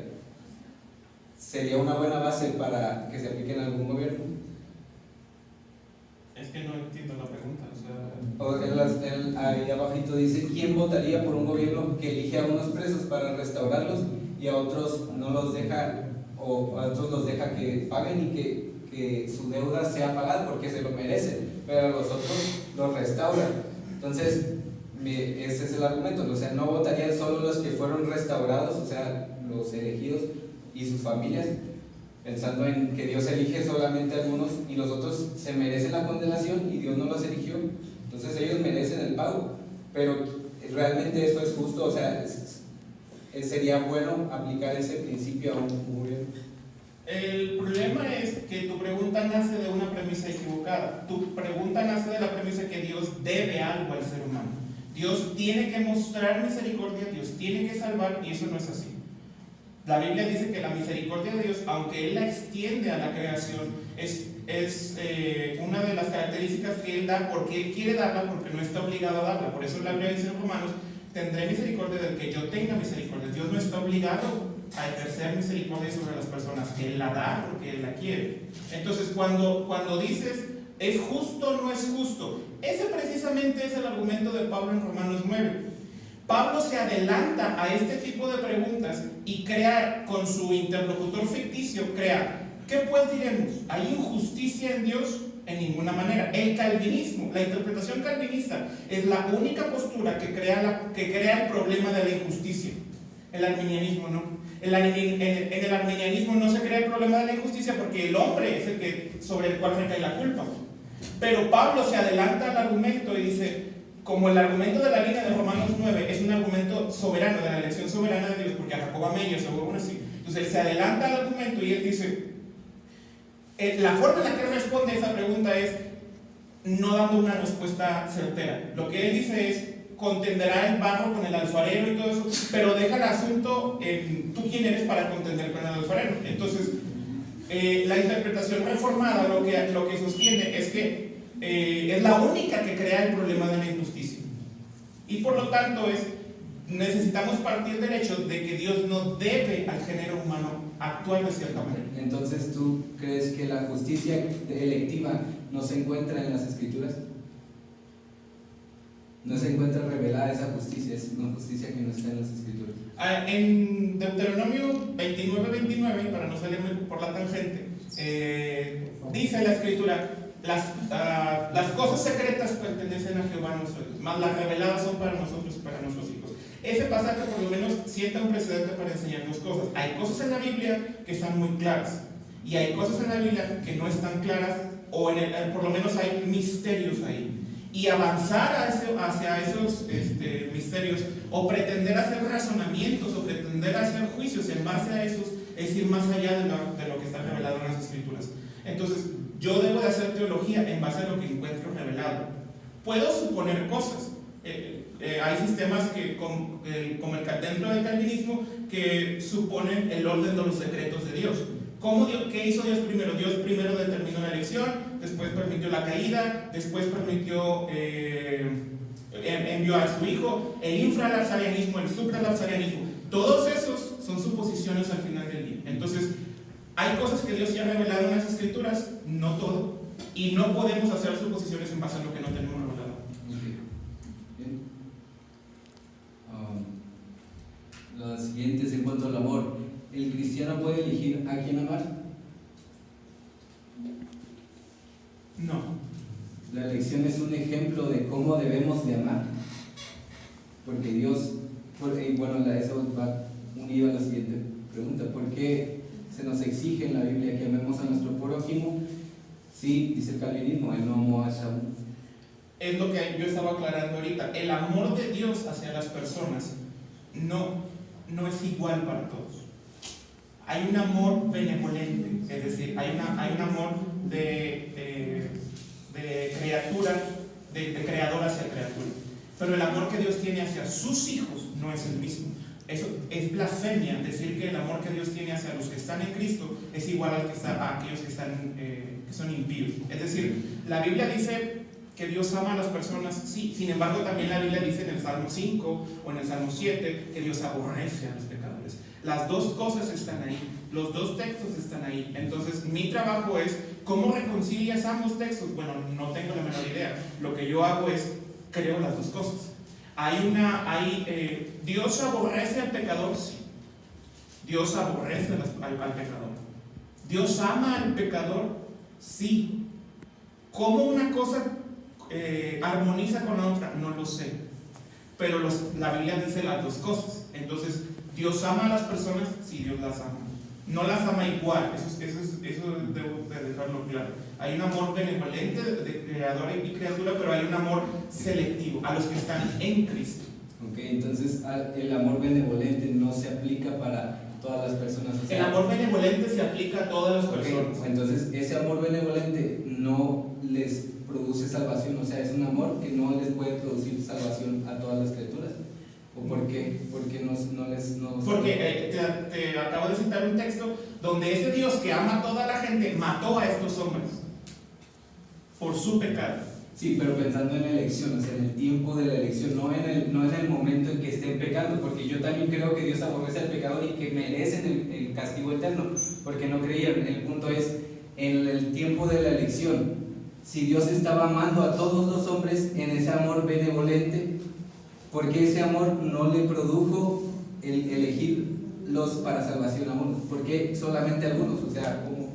sería una buena base para que se aplique en algún gobierno. Es que no entiendo la pregunta. Él ahí abajito dice: ¿quién votaría por un gobierno que elige a unos presos para restaurarlos y a otros no los deja, o a otros los deja que paguen y que su deuda sea pagada porque se lo merecen, pero a los otros los restauran? Entonces, ese es el argumento. O sea, no votarían solo los que fueron restaurados, o sea, los elegidos y sus familias, pensando en que Dios elige solamente a algunos y los otros se merecen la condenación y Dios no los eligió, entonces ellos merecen el pago. Pero realmente esto es justo, o sea, sería bueno aplicar ese principio a un gobierno. El problema es que tu pregunta nace de una premisa equivocada. Tu pregunta nace de la premisa que Dios debe algo al ser humano. Dios tiene que mostrar misericordia, Dios tiene que salvar, y eso no es así. La Biblia dice que la misericordia de Dios, aunque Él la extiende a la creación, es una de las características que Él da porque Él quiere darla, porque no está obligado a darla. Por eso la Biblia dice en Romanos: tendré misericordia del que yo tenga misericordia. Dios no está obligado a ejercer misericordia sobre las personas, Él la da porque Él la quiere. Entonces, cuando dices ¿es justo o no es justo?, ese precisamente es el argumento de Pablo en Romanos 9. Pablo se adelanta a este tipo de preguntas y crea, con su interlocutor ficticio, ¿qué pues diremos? ¿Hay injusticia en Dios? En ninguna manera. El calvinismo, la interpretación calvinista, es la única postura que crea el problema de la injusticia. El arminianismo no. En el arminianismo no se crea el problema de la injusticia porque el hombre es sobre el cual recae la culpa. Pero Pablo se adelanta al argumento y dice, como el argumento de la línea de Romanos 9 es un argumento soberano, de la elección soberana de Dios, porque a Jacob Meyer se vuelve así, entonces él se adelanta al argumento y él dice, la forma en la que él responde a esa pregunta es no dando una respuesta certera. Lo que él dice es, contenderá el barro con el alfarero y todo eso, pero deja el asunto en tú quién eres para contender con el alfarero. Entonces, la interpretación reformada lo que sostiene es que es la única que crea el problema de la injusticia. Y por lo tanto necesitamos partir del hecho de que Dios no debe al género humano actuar de cierta manera. Entonces, ¿tú crees que la justicia electiva no se encuentra en las Escrituras? No se encuentra revelada esa justicia, es una justicia que no está en las Escrituras. En Deuteronomio 29:29, para no salirme por la tangente, dice la Escritura, las cosas secretas pertenecen a Jehová nuestro Dios, mas las reveladas son para nosotros y para nuestros hijos. Ese pasaje por lo menos sienta un precedente para enseñar dos cosas. Hay cosas en la Biblia que están muy claras y hay cosas en la Biblia que no están claras, o por lo menos hay misterios ahí. Y avanzar hacia esos misterios, o pretender hacer razonamientos, o pretender hacer juicios en base a esos, es ir más allá de lo que está revelado en las Escrituras. Entonces, yo debo de hacer teología en base a lo que encuentro revelado. Puedo suponer cosas. Hay sistemas como dentro del calvinismo que suponen el orden de los secretos de Dios. ¿Qué hizo Dios primero? Dios primero determinó la elección, después permitió la caída, después permitió, envió a su hijo, el infralapsarianismo, el supralapsarianismo. Todos esos son suposiciones al final del día. Entonces, hay cosas que Dios ya ha revelado en las Escrituras, no todo, y no podemos hacer suposiciones en base a lo que no tenemos revelado. Bien. La siguiente es en cuanto al amor. ¿El cristiano puede elegir a quién amar? No. La elección es un ejemplo de cómo debemos de amar. Porque Dios, eso va unido a la siguiente pregunta. ¿Por qué se nos exige en la Biblia que amemos a nuestro prójimo? Sí, dice el calvinismo, él no amó a Saúl. Es lo que yo estaba aclarando ahorita. El amor de Dios hacia las personas no es igual para todos. Hay un amor benevolente, es decir, hay un amor de criatura, de creador hacia criatura. Pero el amor que Dios tiene hacia sus hijos no es el mismo. Eso es blasfemia, decir que el amor que Dios tiene hacia los que están en Cristo es igual a aquellos que son impíos. Es decir, la Biblia dice que Dios ama a las personas, sí, sin embargo también la Biblia dice en el Salmo 5 o en el Salmo 7 que Dios aborrece a los pecadores. Las dos cosas están ahí, los dos textos están ahí. Entonces mi trabajo es, ¿cómo reconcilias ambos textos? Bueno, no tengo la menor idea. Lo que yo hago es, creo las dos cosas. ¿Dios aborrece al pecador? Sí. Dios aborrece al pecador. ¿Dios ama al pecador? Sí. ¿Cómo una cosa armoniza con la otra? No lo sé. Pero la Biblia dice las dos cosas. Entonces, ¿Dios ama a las personas? Sí, Dios las ama. No las ama igual, eso debo de dejarlo claro. Hay un amor benevolente de creador y criatura, pero hay un amor selectivo a los que están en Cristo. Ok, entonces el amor benevolente no se aplica para todas las personas. O sea, el amor benevolente se aplica a todas las personas. Entonces ese amor benevolente no les produce salvación, o sea, es un amor que no les puede producir salvación a todas las criaturas. ¿O por qué? Porque Porque te acabo de citar un texto donde ese Dios que ama a toda la gente mató a estos hombres por su pecado. Sí, pero pensando en la elección, o sea, en el tiempo de la elección, no en el momento en que estén pecando, porque yo también creo que Dios aborrece al pecador y que merecen el castigo eterno, porque no creyeron. El punto es, en el tiempo de la elección, si Dios estaba amando a todos los hombres en ese amor benevolente, porque ese amor no le produjo el elegirlos para salvación a unos, porque solamente a algunos, o sea, como...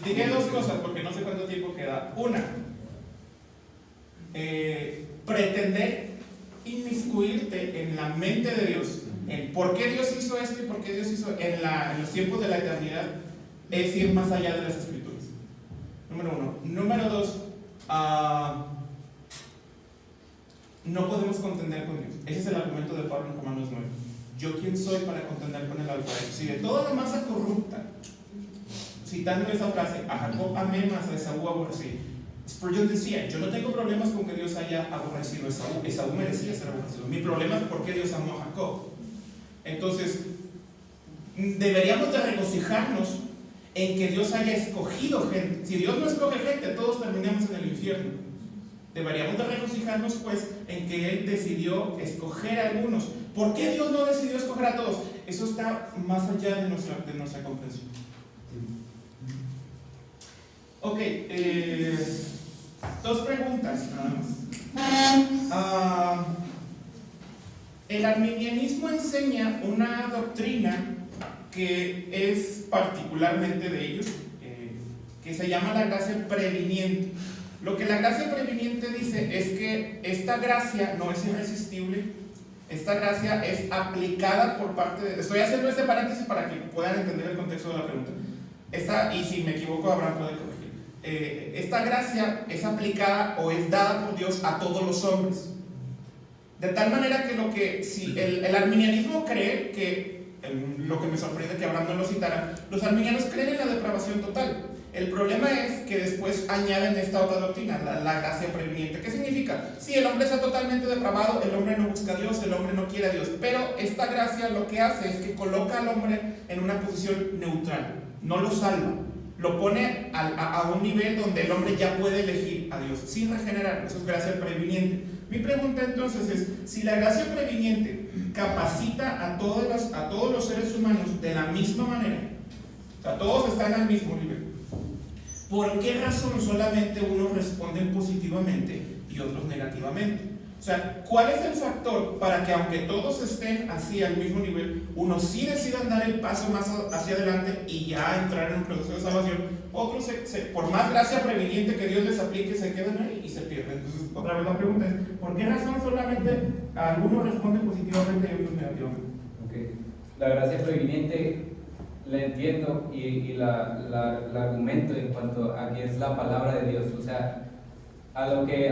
Diré dos cosas porque no sé cuánto tiempo queda. Una, pretender inmiscuirte en la mente de Dios, en por qué Dios hizo esto y por qué Dios hizo en los tiempos de la eternidad, es ir más allá de las escrituras. Número uno. Número dos, no podemos contender con Dios. Ese es el argumento de Pablo en Romanos 9. ¿Yo quién soy para contender con el alfarero? Si de toda la masa corrupta, citando esa frase, a Jacob amé, mas a Esaú aborrecí. Spurgeon decía, yo no tengo problemas con que Dios haya aborrecido a Esaú. Esaú merecía ser aborrecido. Mi problema es por qué Dios amó a Jacob. Entonces, deberíamos de regocijarnos en que Dios haya escogido gente. Si Dios no escoge gente, todos terminamos en el infierno. Deberíamos de regocijarnos pues en que Él decidió escoger a algunos. ¿Por qué Dios no decidió escoger a todos? Eso está más allá de nuestra comprensión. Ok, dos preguntas nada más. El arminianismo enseña una doctrina que es particularmente de ellos, que se llama la gracia previniente. Lo que la gracia previniente dice es que esta gracia no es irresistible, esta gracia es aplicada por parte de... Estoy haciendo este paréntesis para que puedan entender el contexto de la pregunta. Y si me equivoco, Abraham puede corregir. Esta gracia es aplicada o es dada por Dios a todos los hombres. De tal manera que si el arminianismo cree que, lo que me sorprende que Abraham no lo citara, los arminianos creen en la depravación total. El problema es que después añaden esta otra doctrina, la gracia previniente. ¿Qué significa? Si el hombre está totalmente depravado, el hombre no busca a Dios, el hombre no quiere a Dios. Pero esta gracia lo que hace es que coloca al hombre en una posición neutral, no lo salva. Lo pone a un nivel donde el hombre ya puede elegir a Dios sin regenerar. Eso es gracia previniente. Mi pregunta entonces es, si la gracia previniente capacita a todos los seres humanos de la misma manera, o sea, todos están al mismo nivel, ¿por qué razón solamente unos responden positivamente y otros negativamente? O sea, ¿cuál es el factor para que aunque todos estén así al mismo nivel, unos sí decidan dar el paso más hacia adelante y ya entrar en un proceso de salvación, otros por más gracia previniente que Dios les aplique, se quedan ahí y se pierden? Entonces, otra vez la pregunta es, ¿por qué razón solamente algunos responden positivamente y otros negativamente? Okay. La gracia previniente la entiendo y la argumento en cuanto a que es la palabra de Dios, o sea, a lo que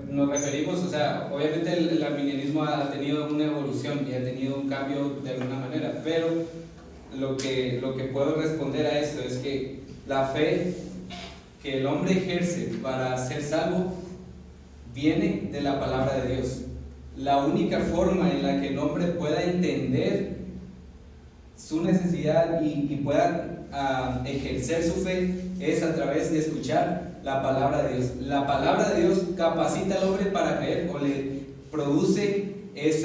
nos referimos, o sea, obviamente el arminianismo ha tenido una evolución y ha tenido un cambio de alguna manera, pero lo que puedo responder a esto es que la fe que el hombre ejerce para ser salvo viene de la palabra de Dios. La única forma en la que el hombre pueda entender su necesidad y pueda ejercer su fe es a través de escuchar la palabra de Dios. La palabra de Dios capacita al hombre para creer o le produce ese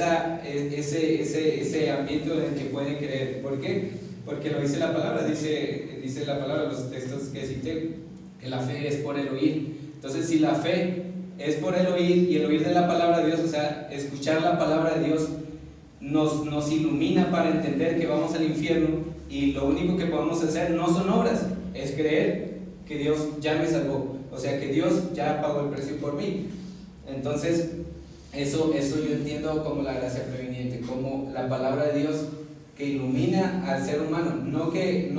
ambiente en el que puede creer. ¿Por qué? Porque lo dice la palabra, dice la palabra, los textos que cité, que la fe es por el oír. Entonces, si la fe es por el oír y el oír de la palabra de Dios, o sea, escuchar la palabra de Dios nos ilumina para entender que vamos al infierno y lo único que podemos hacer no son obras, es creer que Dios ya me salvó, o sea que Dios ya pagó el precio por mí. Entonces eso yo entiendo como la gracia previniente, como la palabra de Dios que ilumina al ser humano, no que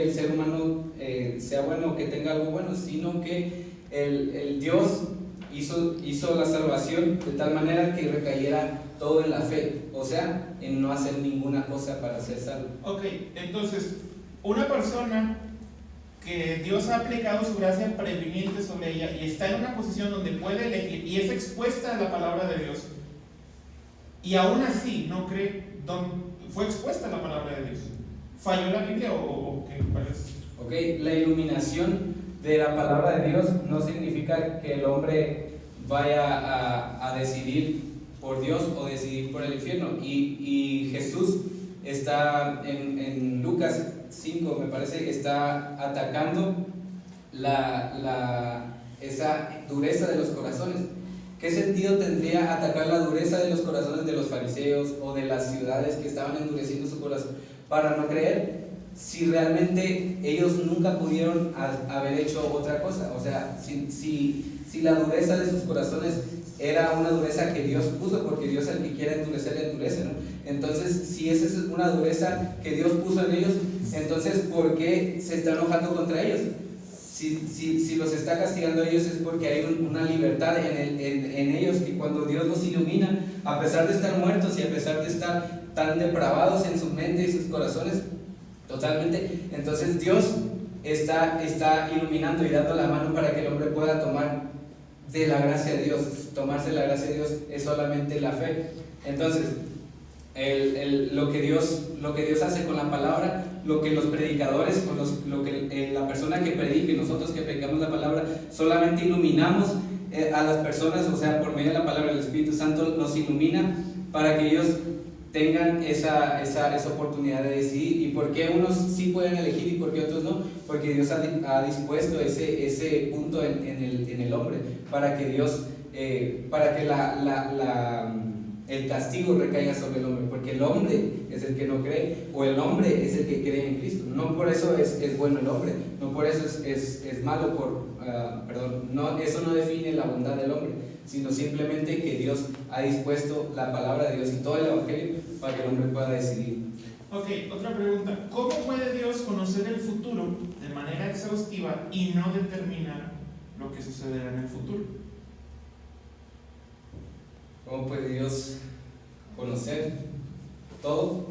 el ser humano sea bueno o que tenga algo bueno, sino que el Dios hizo la salvación de tal manera que recayera todo en la fe, o sea, en no hacer ninguna cosa para ser salvo. Ok, entonces, una persona que Dios ha aplicado su gracia previniente sobre ella y está en una posición donde puede elegir y es expuesta a la palabra de Dios, y aún así no cree, fue expuesta a la palabra de Dios, ¿falló la Biblia o qué? ¿Cuál es? Ok, la iluminación de la palabra de Dios no significa que el hombre vaya a decidir por Dios o decidir por el infierno. Y Jesús está en Lucas 5, me parece, está atacando esa dureza de los corazones, ¿qué sentido tendría atacar la dureza de los corazones de los fariseos o de las ciudades que estaban endureciendo su corazón para no creer, si realmente ellos nunca pudieron haber hecho otra cosa? O sea, si la dureza de sus corazones era una dureza que Dios puso, porque Dios el que quiere endurecer, endurece, ¿no? Entonces, si esa es una dureza que Dios puso en ellos, entonces, ¿por qué se está enojando contra ellos? Si los está castigando a ellos es porque hay una libertad en ellos, que cuando Dios los ilumina, a pesar de estar muertos y a pesar de estar tan depravados en su mente y sus corazones, totalmente, entonces Dios está iluminando y dando la mano para que el hombre pueda tomar de la gracia de Dios. Tomarse la gracia de Dios es solamente la fe. Entonces, lo que Dios hace con la palabra, lo que los predicadores, la persona que predique, nosotros que predicamos la palabra, solamente iluminamos a las personas, o sea, por medio de la palabra, el Espíritu Santo los ilumina para que ellos tengan esa oportunidad de decidir. ¿Y por qué unos sí pueden elegir y por qué otros no? Porque Dios ha dispuesto ese punto en el hombre, para que Dios, para que el castigo recaiga sobre el hombre, porque el hombre es el que no cree, o el hombre es el que cree en Cristo. No por eso es bueno el hombre, no por eso es malo, eso no define la bondad del hombre, sino simplemente que Dios ha dispuesto la palabra de Dios y todo el evangelio para que el hombre pueda decidir. Ok, otra pregunta. ¿Cómo puede Dios conocer el futuro de manera exhaustiva y no determinar lo que sucederá en el futuro? ¿Cómo puede Dios conocer todo?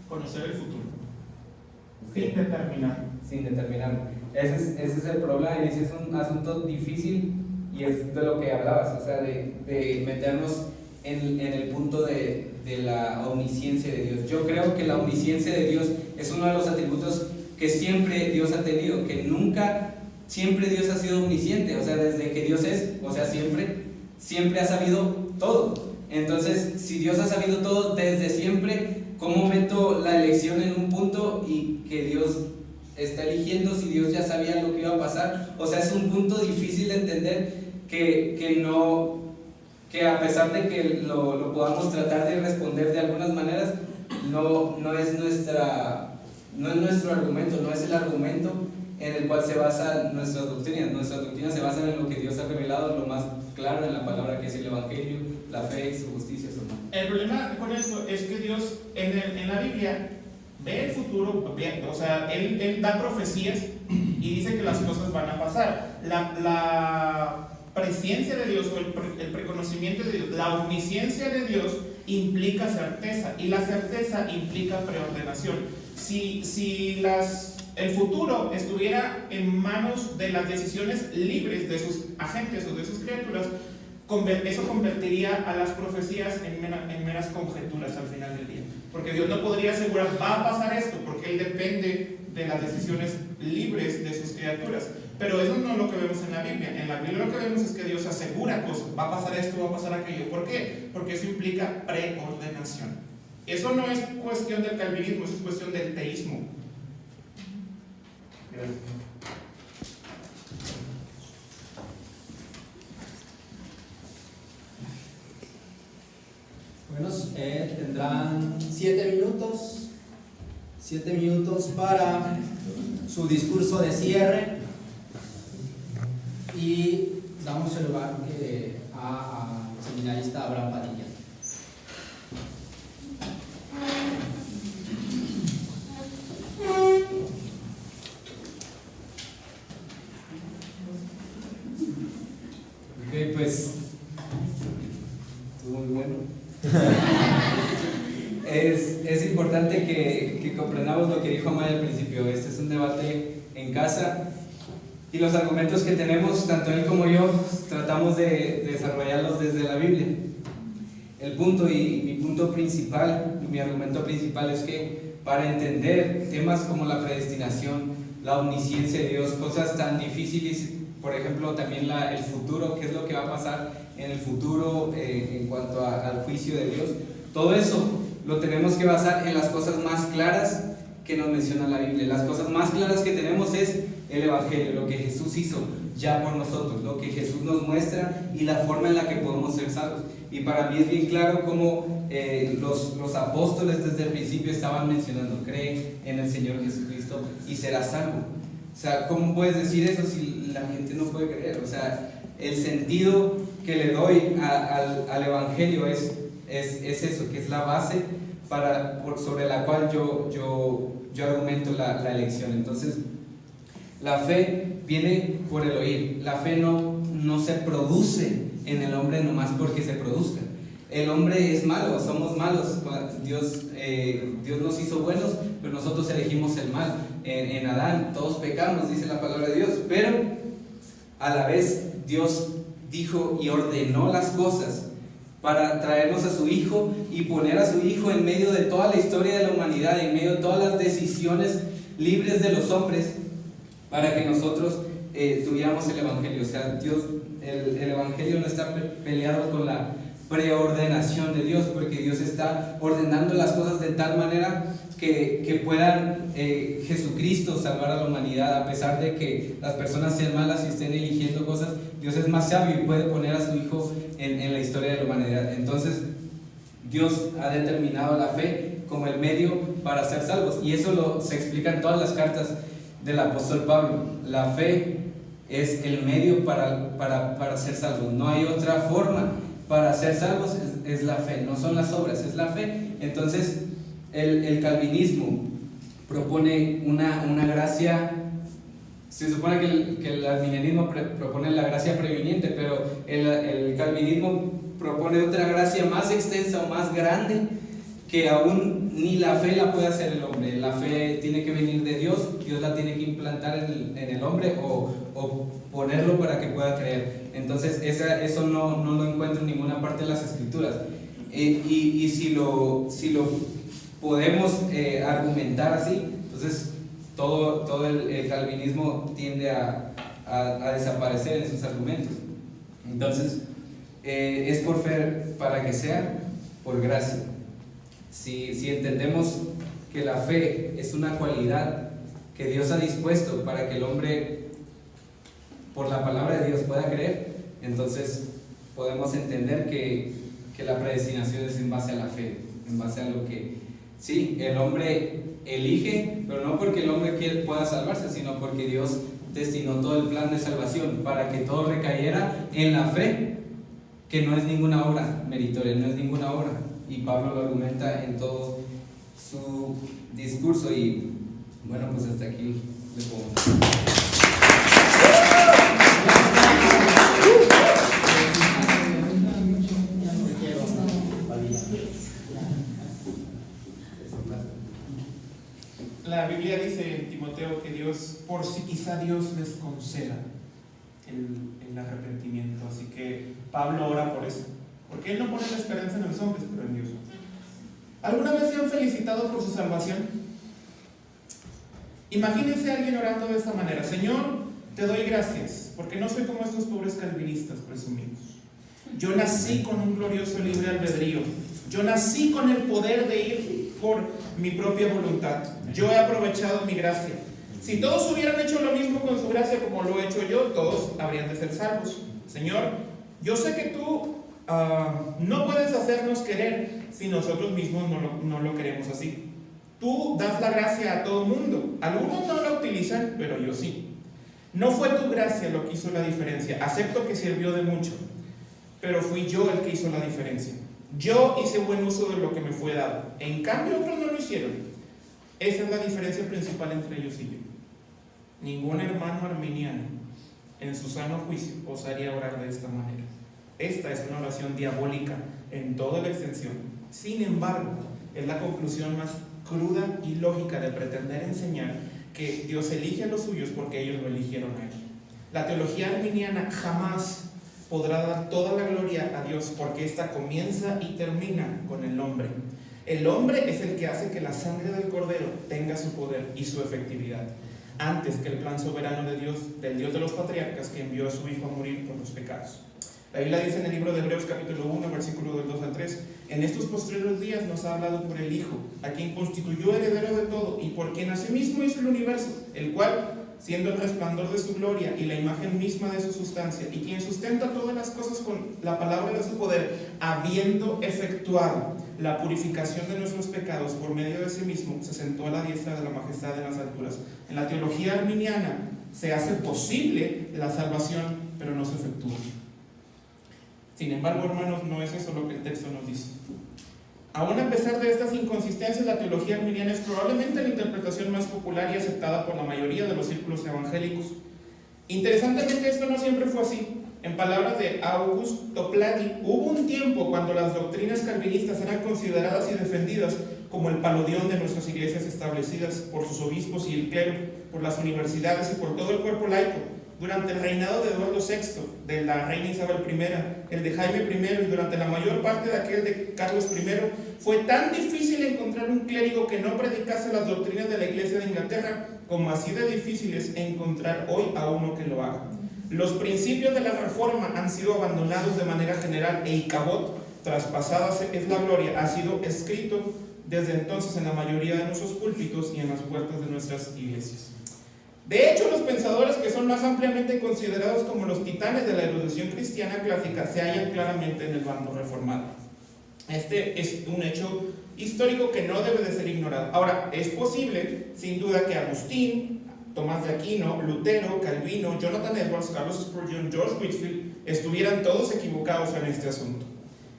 Conocer el futuro sin determinar. Sin determinarlo. Ese es el problema, y ese es un asunto difícil, y es de lo que hablabas, o sea, de meternos en el punto de la omnisciencia de Dios. Yo creo que la omnisciencia de Dios es uno de los atributos que siempre Dios ha tenido, que nunca, siempre Dios ha sido omnisciente, o sea, desde que Dios es, o sea, siempre ha sabido todo. Entonces, si Dios ha sabido todo desde siempre, ¿cómo meto la elección en un punto y que Dios está eligiendo si Dios ya sabía lo que iba a pasar? O sea, es un punto difícil de entender que a pesar de que lo podamos tratar de responder de algunas maneras, no es nuestro argumento, no es el argumento en el cual se basan nuestras doctrinas. Nuestras doctrinas se basan en lo que Dios ha revelado, lo más claro en la palabra, que es el evangelio, la fe, su justicia, su amor. El problema con esto es que Dios en la Biblia ve el futuro, o sea, él da profecías y dice que las cosas van a pasar. La presciencia de Dios o el preconocimiento de Dios, la omnisciencia de Dios implica certeza, y la certeza implica preordenación. Si el futuro estuviera en manos de las decisiones libres de sus agentes o de sus criaturas, eso convertiría a las profecías en meras conjeturas al final del día, porque Dios no podría asegurar va a pasar esto, porque Él depende de las decisiones libres de sus criaturas. Pero eso no es lo que vemos en la Biblia. En la Biblia lo que vemos es que Dios asegura cosas, va a pasar esto, va a pasar aquello. ¿Por qué? Porque eso implica preordenación. Eso no es cuestión del calvinismo, eso es cuestión del teísmo. Gracias. Bueno, tendrán 7 minutos para su discurso de cierre, y damos el lugar al seminarista Abraham Padilla. Ok, pues estuvo muy bueno. Es importante que comprendamos lo que dijo Amaya al principio. Este es un debate en casa, y los argumentos que tenemos, tanto él como yo, tratamos de desarrollarlos desde la Biblia. El punto y mi argumento principal es que para entender temas como la predestinación, la omnisciencia de Dios, cosas tan difíciles, por ejemplo también el futuro, qué es lo que va a pasar en el futuro en cuanto al juicio de Dios, todo eso lo tenemos que basar en las cosas más claras que nos menciona la Biblia. Las cosas más claras que tenemos es el evangelio, lo que Jesús hizo, ya por nosotros, lo que Jesús nos muestra y la forma en la que podemos ser salvos. Y para mí es bien claro cómo los apóstoles desde el principio estaban mencionando: cree en el Señor Jesucristo y serás salvo. O sea, ¿cómo puedes decir eso si la gente no puede creer? O sea, el sentido que le doy al Evangelio es eso, que es la base sobre la cual yo argumento la elección. Entonces, la fe viene por el oír. La fe no se produce en el hombre nomás porque se produzca. El hombre es malo, somos malos. Dios nos hizo buenos, pero nosotros elegimos el mal. En Adán todos pecamos, dice la palabra de Dios, pero a la vez Dios dijo y ordenó las cosas para traernos a su Hijo y poner a su Hijo en medio de toda la historia de la humanidad, en medio de todas las decisiones libres de los hombres, para que nosotros tuviéramos el Evangelio. O sea, el Evangelio no está peleado con la preordenación de Dios, porque Dios está ordenando las cosas de tal manera que puedan Jesucristo salvar a la humanidad. A pesar de que las personas sean malas y estén eligiendo cosas, Dios es más sabio y puede poner a su Hijo en la historia de la humanidad. Entonces, Dios ha determinado la fe como el medio para ser salvos, y eso se explica en todas las cartas del apóstol Pablo. La fe es el medio para ser salvos. No hay otra forma para ser salvos, es la fe, no son las obras, es la fe. Entonces, el calvinismo propone una gracia. Se supone que el arminianismo propone la gracia previniente, pero el calvinismo propone otra gracia más extensa o más grande, que aún ni la fe la puede hacer el hombre. La fe tiene que venir de Dios, Dios la tiene que implantar en el hombre o ponerlo para que pueda creer. Entonces eso no lo encuentro en ninguna parte de las Escrituras. Y si lo podemos argumentar así, entonces todo el calvinismo tiende a desaparecer en sus argumentos. Entonces, es por fe para que sea por gracia. Si entendemos que la fe es una cualidad que Dios ha dispuesto para que el hombre, por la palabra de Dios, pueda creer, entonces podemos entender que la predestinación es en base a la fe, en base a lo que, sí, el hombre elige, pero no porque el hombre pueda salvarse, sino porque Dios destinó todo el plan de salvación para que todo recayera en la fe, que no es ninguna obra meritoria, no es ninguna obra. Y Pablo lo argumenta en todo su discurso. Y bueno, pues hasta aquí le pongo. La Biblia dice en Timoteo que Dios, por si quizá Dios les conceda el arrepentimiento. Así que Pablo ora por eso, porque él no pone la esperanza en los hombres, pero en Dios. ¿Alguna vez se han felicitado por su salvación? Imagínense a alguien orando de esta manera: Señor, te doy gracias, porque no soy como estos pobres calvinistas presumidos. Yo nací con un glorioso libre albedrío. Yo nací con el poder de ir por mi propia voluntad. Yo he aprovechado mi gracia. Si todos hubieran hecho lo mismo con su gracia como lo he hecho yo, todos habrían de ser salvos. Señor, yo sé que tú no puedes hacernos querer si nosotros mismos no lo queremos así. Tú das la gracia a todo mundo. Algunos no la utilizan, pero yo sí. No fue tu gracia lo que hizo la diferencia. Acepto que sirvió de mucho, pero fui yo el que hizo la diferencia. Yo hice buen uso de lo que me fue dado. En cambio, otros no lo hicieron. Esa es la diferencia principal entre ellos y yo. Ningún hermano arminiano en su sano juicio osaría orar de esta manera. Esta es una oración diabólica en toda la extensión. Sin embargo, es la conclusión más cruda y lógica de pretender enseñar que Dios elige a los suyos porque ellos lo eligieron a Él. La teología arminiana jamás podrá dar toda la gloria a Dios, porque ésta comienza y termina con el hombre. El hombre es el que hace que la sangre del Cordero tenga su poder y su efectividad, antes que el plan soberano de Dios, del Dios de los patriarcas, que envió a su Hijo a morir por los pecados. La Biblia dice en el libro de Hebreos capítulo 1, versículo del 2 al 3: en estos postreros días nos ha hablado por el Hijo, a quien constituyó heredero de todo y por quien asimismo hizo el universo, el cual, siendo el resplandor de su gloria y la imagen misma de su sustancia, y quien sustenta todas las cosas con la palabra de su poder, habiendo efectuado la purificación de nuestros pecados por medio de sí mismo, se sentó a la diestra de la majestad en las alturas. En la teología arminiana se hace posible la salvación, pero no se efectúa. Sin embargo, hermanos, no es eso lo que el texto nos dice. Aún a pesar de estas inconsistencias, la teología arminiana es probablemente la interpretación más popular y aceptada por la mayoría de los círculos evangélicos. Interesantemente, esto no siempre fue así. En palabras de August Toplady, hubo un tiempo cuando las doctrinas calvinistas eran consideradas y defendidas como el palodión de nuestras iglesias establecidas por sus obispos y el clero, por las universidades y por todo el cuerpo laico. Durante el reinado de Eduardo VI, de la reina Isabel I, el de Jaime I y durante la mayor parte de aquel de Carlos I, fue tan difícil encontrar un clérigo que no predicase las doctrinas de la Iglesia de Inglaterra, como así de difícil es encontrar hoy a uno que lo haga. Los principios de la Reforma han sido abandonados de manera general e Icabod, traspasada es la gloria, ha sido escrito desde entonces en la mayoría de nuestros púlpitos y en las puertas de nuestras iglesias. De hecho, los pensadores que son más ampliamente considerados como los titanes de la erudición cristiana clásica se hallan claramente en el bando reformado. Este es un hecho histórico que no debe de ser ignorado. Ahora, es posible, sin duda, que Agustín, Tomás de Aquino, Lutero, Calvino, Jonathan Edwards, Carlos Spurgeon, George Whitefield estuvieran todos equivocados en este asunto.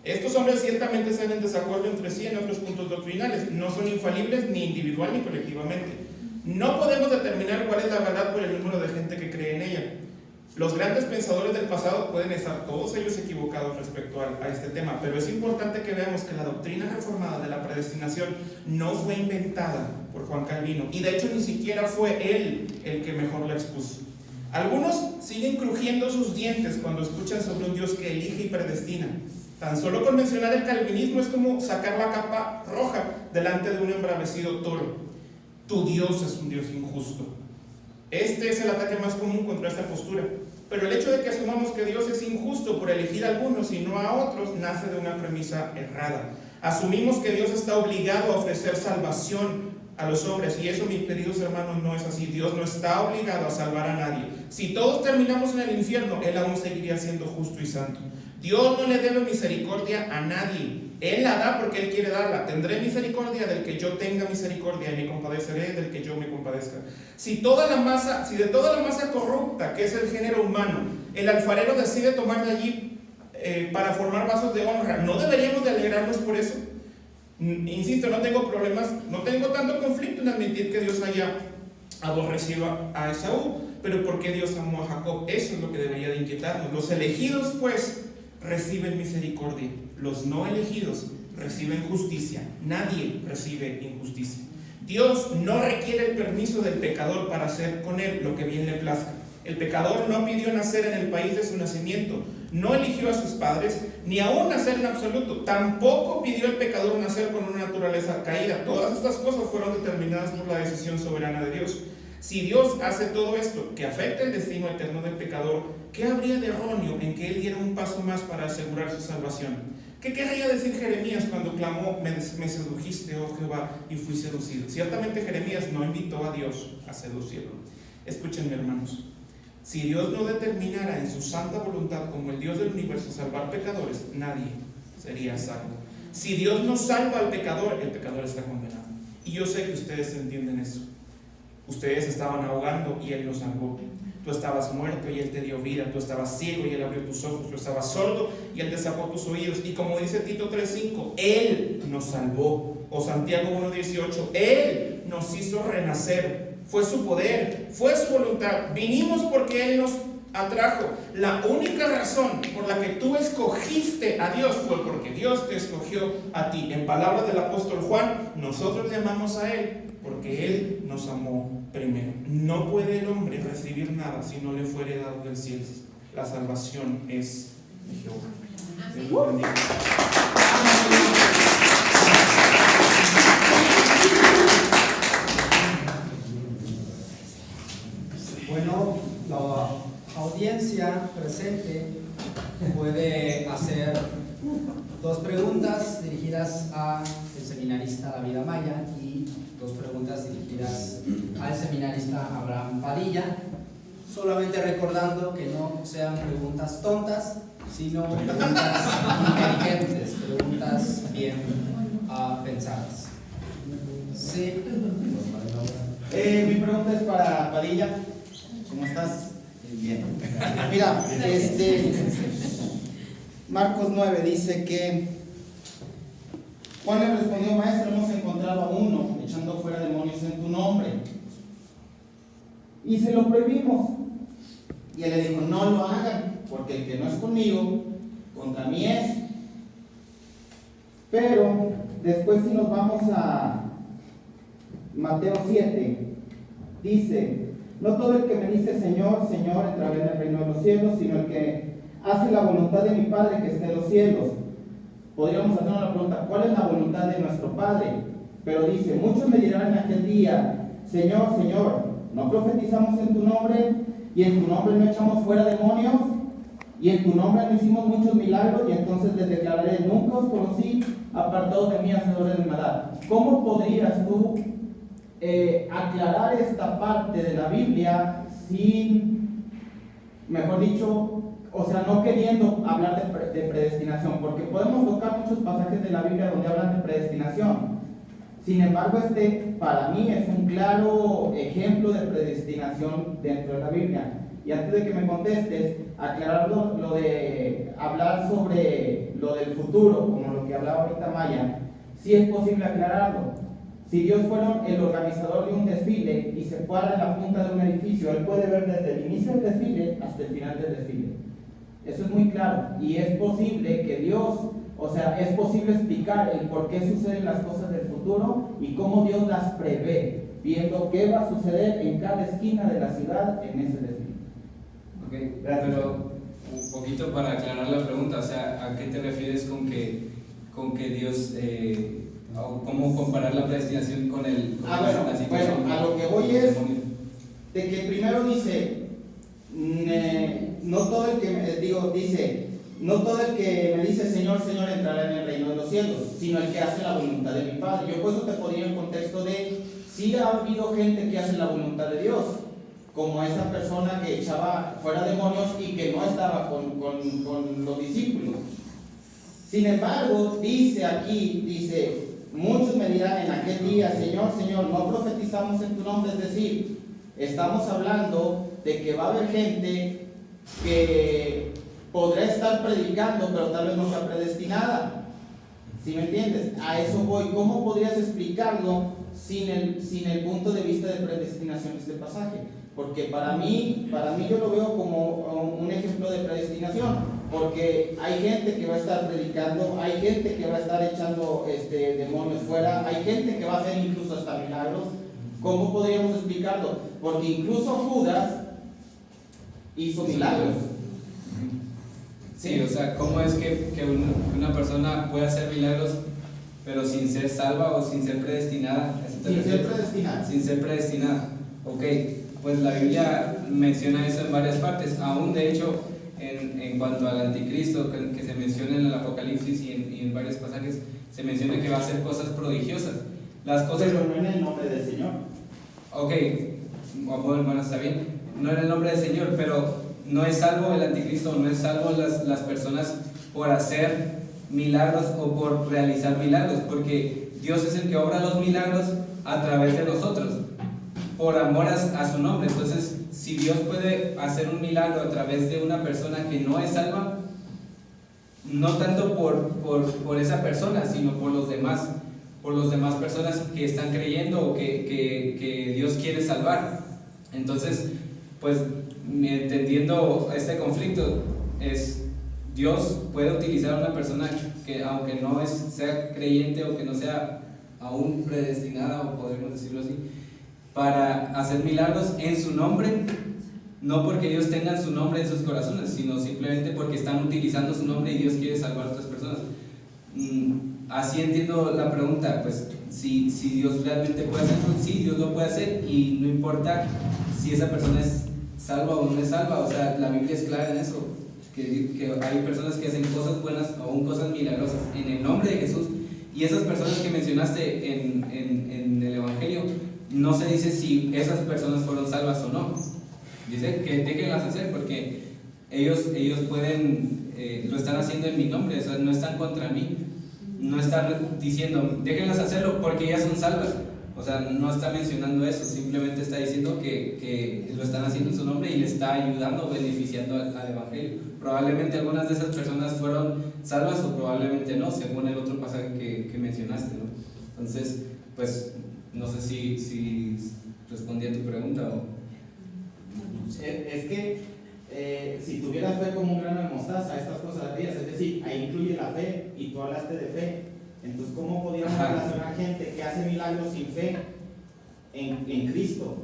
Estos hombres ciertamente están en desacuerdo entre sí en otros puntos doctrinales, no son infalibles ni individual ni colectivamente. No podemos determinar cuál es la verdad por el número de gente que cree en ella. Los grandes pensadores del pasado pueden estar todos ellos equivocados respecto a este tema, pero es importante que veamos que la doctrina reformada de la predestinación no fue inventada por Juan Calvino, y de hecho ni siquiera fue él el que mejor la expuso. Algunos siguen crujiendo sus dientes cuando escuchan sobre un Dios que elige y predestina. Tan solo con mencionar el calvinismo es como sacar la capa roja delante de un embravecido toro. Tu Dios es un Dios injusto. Este es el ataque más común contra esta postura. Pero el hecho de que asumamos que Dios es injusto por elegir a algunos y no a otros nace de una premisa errada. Asumimos que Dios está obligado a ofrecer salvación a los hombres, y eso, mis queridos hermanos, no es así. Dios no está obligado a salvar a nadie. Si todos terminamos en el infierno, Él aún seguiría siendo justo y santo. Dios no le debe misericordia a nadie. Él la da porque Él quiere darla. Tendré misericordia del que yo tenga misericordia, y me compadeceré del que yo me compadezca. Si de toda la masa corrupta que es el género humano, el alfarero decide tomar de allí para formar vasos de honra, ¿no deberíamos de alegrarnos por eso? Insisto, no tengo problemas, no tengo tanto conflicto en admitir que Dios haya aborrecido a Esaú, pero ¿por qué Dios amó a Jacob? Eso es lo que debería de inquietarnos. Los elegidos, pues, reciben misericordia. Los no elegidos reciben justicia. Nadie recibe injusticia. Dios no requiere el permiso del pecador para hacer con él lo que bien le plazca. El pecador no pidió nacer en el país de su nacimiento, no eligió a sus padres, ni aún nacer en absoluto. Tampoco pidió el pecador nacer con una naturaleza caída. Todas estas cosas fueron determinadas por la decisión soberana de Dios. Si Dios hace todo esto que afecta el destino eterno del pecador, ¿qué habría de erróneo en que Él diera un paso más para asegurar su salvación? ¿Qué querría decir Jeremías cuando clamó: me sedujiste, oh Jehová, y fui seducido? Ciertamente Jeremías no invitó a Dios a seducirlo. Escúchenme, hermanos. Si Dios no determinara en su santa voluntad como el Dios del universo salvar pecadores, nadie sería salvo. Si Dios no salva al pecador, el pecador está condenado. Y yo sé que ustedes entienden eso. Ustedes estaban ahogando y Él los salvó. Tú estabas muerto y Él te dio vida. Tú estabas ciego y Él abrió tus ojos. Tú estabas sordo y Él destapó tus oídos. Y como dice Tito 3:5, Él nos salvó. O Santiago 1:18, Él nos hizo renacer. Fue su poder, fue su voluntad. Vinimos porque Él nos atrajo. La única razón por la que tú escogiste a Dios fue porque Dios te escogió a ti. En palabras del apóstol Juan, nosotros le amamos a Él porque Él nos amó primero. No puede el hombre recibir nada si no le fuere dado del cielo. La salvación es de Jehová. Dios lo bendiga. Bueno, la audiencia presente puede hacer dos preguntas dirigidas al seminario. seminarista David Amaya y 2 preguntas dirigidas al seminarista Abraham Padilla. Solamente recordando que no sean preguntas tontas, sino preguntas inteligentes, preguntas bien pensadas. Sí. Mi pregunta es para Padilla. ¿Cómo estás? Bien. Mira, Marcos 9 dice que Juan le respondió: Maestro, hemos encontrado a uno echando fuera demonios en tu nombre y se lo prohibimos. Y él le dijo: no lo hagan, porque el que no es conmigo, contra mí es. Pero después, si nos vamos a Mateo 7, dice: no todo el que me dice Señor, Señor, entrará en el reino de los cielos, sino el que hace la voluntad de mi Padre que está en los cielos. Podríamos hacer una pregunta: ¿cuál es la voluntad de nuestro Padre? Pero dice: muchos me dirán en aquel día: Señor, Señor, ¿no profetizamos en tu nombre? Y en tu nombre no echamos fuera demonios, y en tu nombre no hicimos muchos milagros. Y entonces les declararé: nunca os conocí, apartados de mí, hacedores de maldad. ¿Cómo podrías tú aclarar esta parte de la Biblia sin, mejor dicho, o sea, no queriendo hablar de predestinación? Porque podemos tocar muchos pasajes de la Biblia donde hablan de predestinación. Sin embargo, para mí es un claro ejemplo de predestinación dentro de la Biblia. Y antes de que me contestes, aclarar lo de hablar sobre lo del futuro, como lo que hablaba ahorita Maya, sí es posible aclararlo. Si Dios fuera el organizador de un desfile y se para en la punta de un edificio, Él puede ver desde el inicio del desfile hasta el final del desfile. Eso es muy claro. Y es posible que Dios, o sea, es posible explicar el por qué suceden las cosas del futuro y cómo Dios las prevé, viendo qué va a suceder en cada esquina de la ciudad en ese desfile. Ok, pero un poquito para aclarar la pregunta, o sea, ¿a qué te refieres con que Dios, o cómo comparar la predestinación con la situación? Bueno, a lo que voy es de que primero dice, no todo el que me dice Señor, Señor entrará en el reino de los cielos, sino el que hace la voluntad de mi Padre. Yo por eso te ponía el contexto de, sí ha habido gente que hace la voluntad de Dios, como esa persona que echaba fuera demonios y que no estaba con los discípulos. Sin embargo, dice aquí, muchos me dirán en aquel día: Señor, Señor, no profetizamos en tu nombre. Es decir, estamos hablando de que va a haber gente que podrá estar predicando, pero tal vez no sea predestinada. ¿Sí me entiendes? A eso voy. ¿Cómo podrías explicarlo sin el punto de vista de predestinación de este pasaje? Porque para mí yo lo veo como un ejemplo de predestinación, porque hay gente que va a estar predicando, hay gente que va a estar echando demonios fuera, hay gente que va a hacer incluso hasta milagros. ¿Cómo podríamos explicarlo? Porque incluso Judas hizo milagros. Sí, o sea, ¿cómo es que una persona puede hacer milagros pero sin ser salva o sin ser predestinada? Sin ser predestinada. Sin ser predestinada. Ok, pues la Biblia menciona eso en varias partes. Aún de hecho, en cuanto al anticristo, que se menciona en el Apocalipsis y en varios pasajes, se menciona que va a hacer cosas prodigiosas. Las cosas... Pero no en el nombre del Señor. Ok, bueno, está bien. No en el nombre del Señor, pero no es salvo el anticristo, no es salvo las personas por hacer milagros o por realizar milagros, porque Dios es el que obra los milagros a través de nosotros, por amor a su nombre. Entonces, si Dios puede hacer un milagro a través de una persona que no es salva, no tanto por esa persona, sino por los demás personas que están creyendo o que Dios quiere salvar. Entonces, pues, entendiendo este conflicto, Dios puede utilizar a una persona que, aunque no sea creyente o que no sea aún predestinada, o podemos decirlo así, para hacer milagros en su nombre, no porque ellos tengan su nombre en sus corazones, sino simplemente porque están utilizando su nombre y Dios quiere salvar a otras personas. Así entiendo la pregunta. Pues si Dios realmente puede hacerlo, sí, Dios lo puede hacer, y no importa si esa persona es salva o no es salva. O sea, la Biblia es clara en eso, que hay personas que hacen cosas buenas, aún cosas milagrosas, en el nombre de Jesús, Y esas personas que mencionaste en el Evangelio, no se dice si esas personas fueron salvas o no. Dice que déjenlas hacer porque ellos pueden, lo están haciendo en mi nombre, o sea, no están contra mí. No están diciendo, déjenlas hacerlo porque ellas son salvas. O sea, no está mencionando eso, simplemente está diciendo que lo están haciendo en su nombre y le está ayudando, beneficiando al Evangelio. Probablemente algunas de esas personas fueron salvas o probablemente no, según el otro pasaje que mencionaste, ¿no? Entonces, pues, no sé si respondí a tu pregunta o... Es que si tuvieras fe como un grano de mostaza, estas cosas harías, es decir, ahí incluye la fe y tú hablaste de fe. Entonces, ¿cómo podríamos relacionar gente que hace milagros sin fe en Cristo?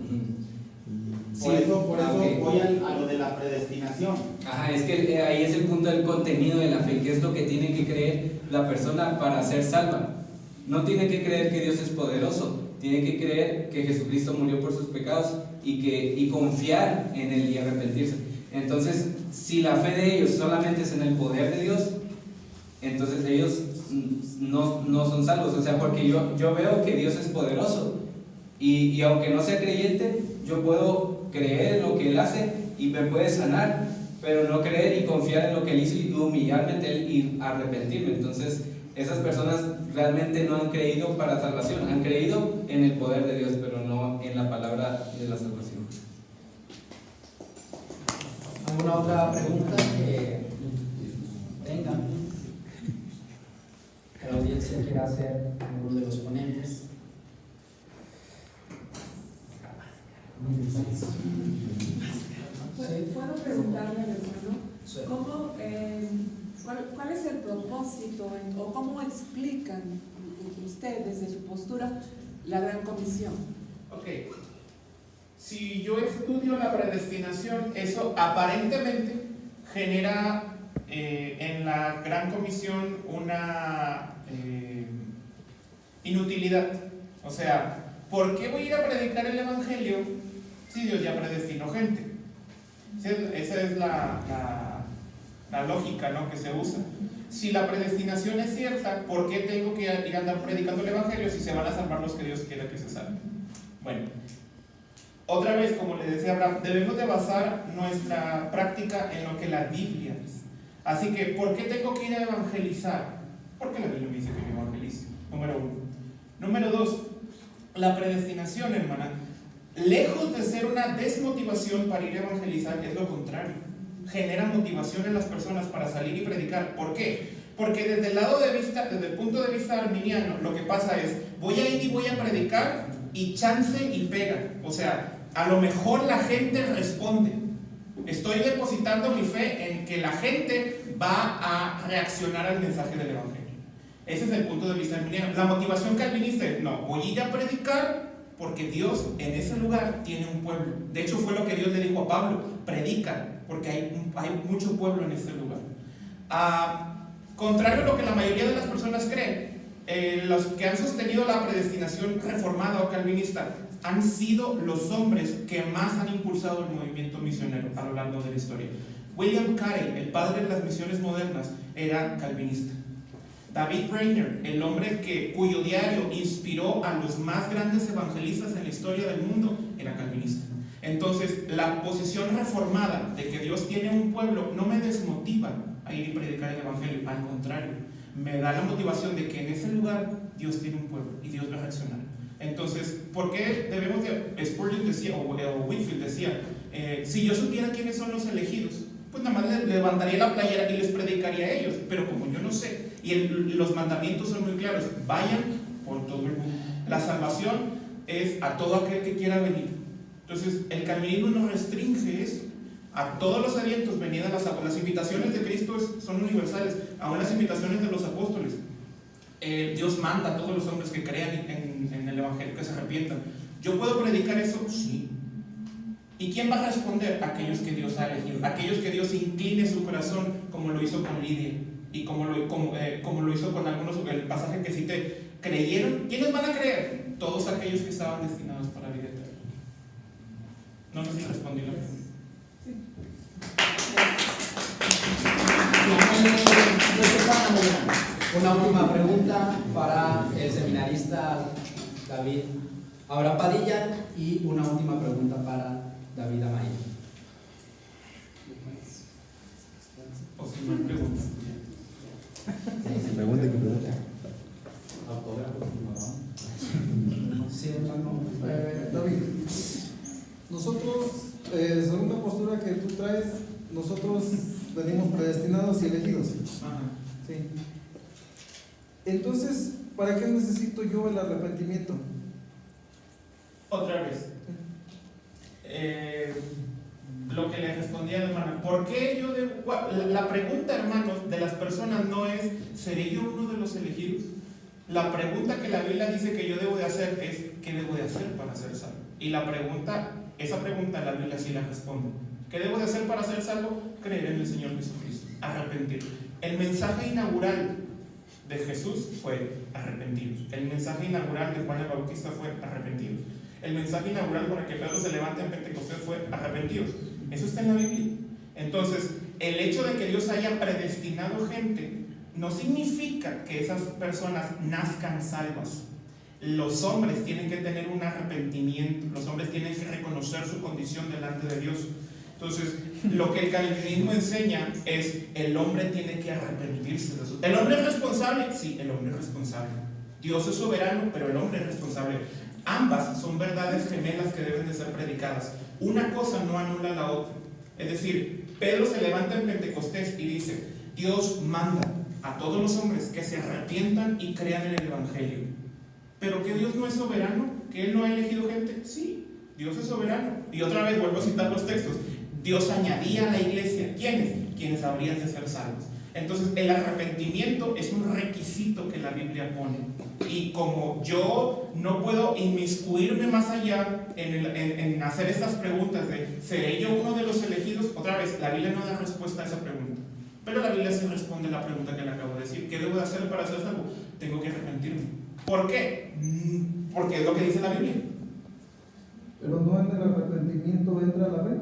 Por eso okay. Voy a lo de la predestinación. Ajá, es que ahí es el punto del contenido de la fe, que es lo que tiene que creer la persona para ser salva. No tiene que creer que Dios es poderoso, tiene que creer que Jesucristo murió por sus pecados y confiar en Él y arrepentirse. Entonces, si la fe de ellos solamente es en el poder de Dios, entonces ellos no son salvos. O sea, porque yo veo que Dios es poderoso y aunque no sea creyente, yo puedo creer en lo que Él hace y me puede sanar, pero no creer y confiar en lo que Él hizo y humillarme ante Él y arrepentirme. Entonces, esas personas realmente no han creído para salvación, han creído en el poder de Dios, pero no en la palabra de la salvación. ¿Alguna otra pregunta que tengan? Que la audiencia quiera hacer a alguno de los ponentes. ¿Puedo preguntarle al hermano Sí. cuál es el propósito o cómo explican ustedes desde su postura la Gran Comisión? Ok, si yo estudio la predestinación, eso aparentemente genera en la Gran Comisión una inutilidad. O sea, ¿por qué voy a ir a predicar el Evangelio si Dios ya predestinó gente? Esa es la lógica, ¿no?, que se usa. Si la predestinación es cierta, ¿por qué tengo que ir a andar predicando el Evangelio si se van a salvar los que Dios quiera que se salven? Bueno, otra vez, como le decía Abraham, debemos de basar nuestra práctica en lo que la Biblia dice. Así que, ¿por qué tengo que ir a evangelizar? Porque la Biblia me dice que yo evangelice, número uno. Número dos, la predestinación, hermana, lejos de ser una desmotivación para ir a evangelizar, es lo contrario. Genera motivación en las personas para salir y predicar. ¿Por qué? Porque desde el punto de vista arminiano, lo que pasa es, voy a ir y voy a predicar y chance y pega. O sea, a lo mejor la gente responde. Estoy depositando mi fe en que la gente va a reaccionar al mensaje del Evangelio. Ese es el punto de vista arminiano. La motivación calvinista es, no, voy a ir a predicar porque Dios en ese lugar tiene un pueblo. De hecho, fue lo que Dios le dijo a Pablo, predica, porque hay mucho pueblo en ese lugar. Contrario a lo que la mayoría de las personas creen, los que han sostenido la predestinación reformada o calvinista han sido los hombres que más han impulsado el movimiento misionero a lo largo de la historia. William Carey, el padre de las misiones modernas, era calvinista. David Brainerd, el hombre cuyo diario inspiró a los más grandes evangelistas en la historia del mundo, era calvinista. Entonces, la posición reformada de que Dios tiene un pueblo no me desmotiva a ir y predicar el evangelio, al contrario, me da la motivación de que en ese lugar Dios tiene un pueblo y Dios va a reaccionar. Entonces, ¿por qué debemos de...? Spurgeon decía, o Whitfield decía, si yo supiera quiénes son los elegidos, pues nada más levantaría la playera y les predicaría a ellos, pero como yo no sé, y los mandamientos son muy claros, vayan por todo el mundo. La salvación es a todo aquel que quiera venir. Entonces, el calvinismo no restringe eso. A todos los sedientos venid a las invitaciones de Cristo son universales, aún las invitaciones de los apóstoles. Dios manda a todos los hombres que crean en el Evangelio, que se arrepientan. ¿Yo puedo predicar eso? Sí. ¿Y quién va a responder? Aquellos que Dios ha elegido, aquellos que Dios incline su corazón, como lo hizo con Lidia y como lo hizo con algunos, el pasaje que cité. ¿Creyeron? ¿Quiénes van a creer? Todos aquellos que estaban destinados para la vida eterna. No sé si respondí la pregunta. Una última pregunta para el seminarista David Abraham Padilla y una última pregunta para David Amaya. O si no hay preguntas. Sí, hermano. David, nosotros, según la postura que tú traes, nosotros venimos predestinados y elegidos. Ajá. Sí. Entonces, ¿para qué necesito yo el arrepentimiento? Otra vez. Lo que le respondí a la hermana, ¿por qué yo debo? La pregunta, hermanos, de las personas no es, ¿seré yo uno de los elegidos? La pregunta que la Biblia dice que yo debo de hacer es, ¿qué debo de hacer para ser salvo? Y esa pregunta la Biblia sí la responde. ¿Qué debo de hacer para ser salvo? Creer en el Señor Jesucristo, arrepentir. El mensaje inaugural de Jesús fue arrepentidos. El mensaje inaugural de Juan el Bautista fue arrepentidos. El mensaje inaugural con el que Pedro se levanta en Pentecostés fue arrepentidos. Eso está en la Biblia. Entonces, el hecho de que Dios haya predestinado gente no significa que esas personas nazcan salvas. Los hombres tienen que tener un arrepentimiento. Los hombres tienen que reconocer su condición delante de Dios. Entonces, lo que el calvinismo enseña es el hombre tiene que arrepentirse de eso. ¿El hombre es responsable? Sí, el hombre es responsable. Dios es soberano, pero el hombre es responsable. Ambas son verdades gemelas que deben de ser predicadas. Una cosa no anula la otra. Es decir, Pedro se levanta en Pentecostés y dice, Dios manda a todos los hombres que se arrepientan y crean en el Evangelio. ¿Pero que Dios no es soberano? ¿Que Él no ha elegido gente? Sí, Dios es soberano. Y otra vez vuelvo a citar los textos. Dios añadía a la iglesia, ¿quiénes? Quienes habrían de ser salvos. Entonces, el arrepentimiento es un requisito que la Biblia pone. Y como yo no puedo inmiscuirme más allá en hacer estas preguntas de ¿seré yo uno de los elegidos? Otra vez, la Biblia no da respuesta a esa pregunta. Pero la Biblia sí responde la pregunta que le acabo de decir. ¿Qué debo de hacer para ser salvo? Tengo que arrepentirme. ¿Por qué? Porque es lo que dice la Biblia. Pero no en el arrepentimiento entra la fe.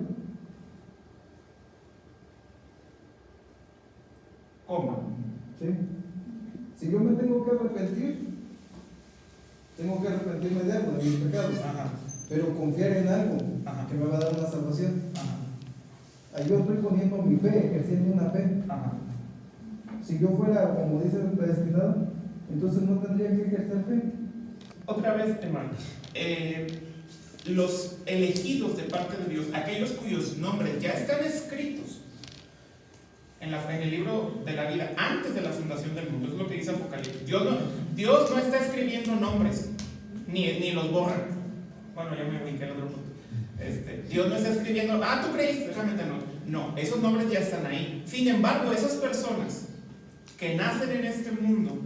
¿Cómo? ¿Sí? Si yo me tengo que arrepentir, tengo que arrepentirme de algo, de mis pecados. Ajá. Pero confiar en algo Ajá. que me va a dar una salvación. Ajá. Ahí yo estoy poniendo mi fe, ejerciendo una fe. Ajá. Si yo fuera, como dice el predestinado, entonces no tendría que ejercer fe. Otra vez, hermano, los elegidos de parte de Dios, aquellos cuyos nombres ya están escritos en el libro de la vida antes de la fundación del mundo, es lo que dice Apocalipsis. Dios no está escribiendo nombres, ni los borra. Bueno, ya me brinqué el otro punto. Dios no está escribiendo, tú creíste, déjame te anoto. No, esos nombres ya están ahí. Sin embargo, esas personas que nacen en este mundo,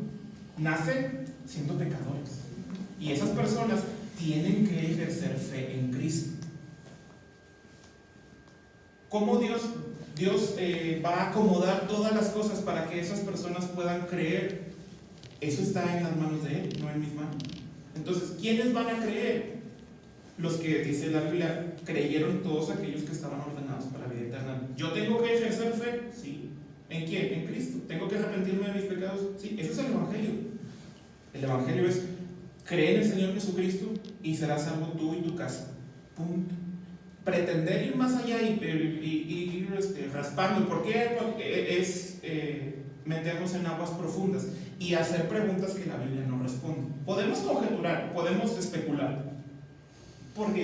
nacen siendo pecadores. Y esas personas tienen que ejercer fe en Cristo. ¿Cómo Dios va a acomodar todas las cosas para que esas personas puedan creer? Eso está en las manos de Él, no en mis manos. Entonces, ¿quiénes van a creer? Los que, dice la Biblia, creyeron todos aquellos que estaban ordenados para la vida eterna. ¿Yo tengo que ejercer fe? Sí. ¿En quién? En Cristo. ¿Tengo que arrepentirme de mis pecados? Sí. Eso es el Evangelio. El Evangelio es creer en el Señor Jesucristo y serás salvo tú y tu casa. Punto. Pretender ir más allá y ir raspando, ¿por qué? Porque es meternos en aguas profundas y hacer preguntas que la Biblia no responde. Podemos conjeturar, podemos especular. Porque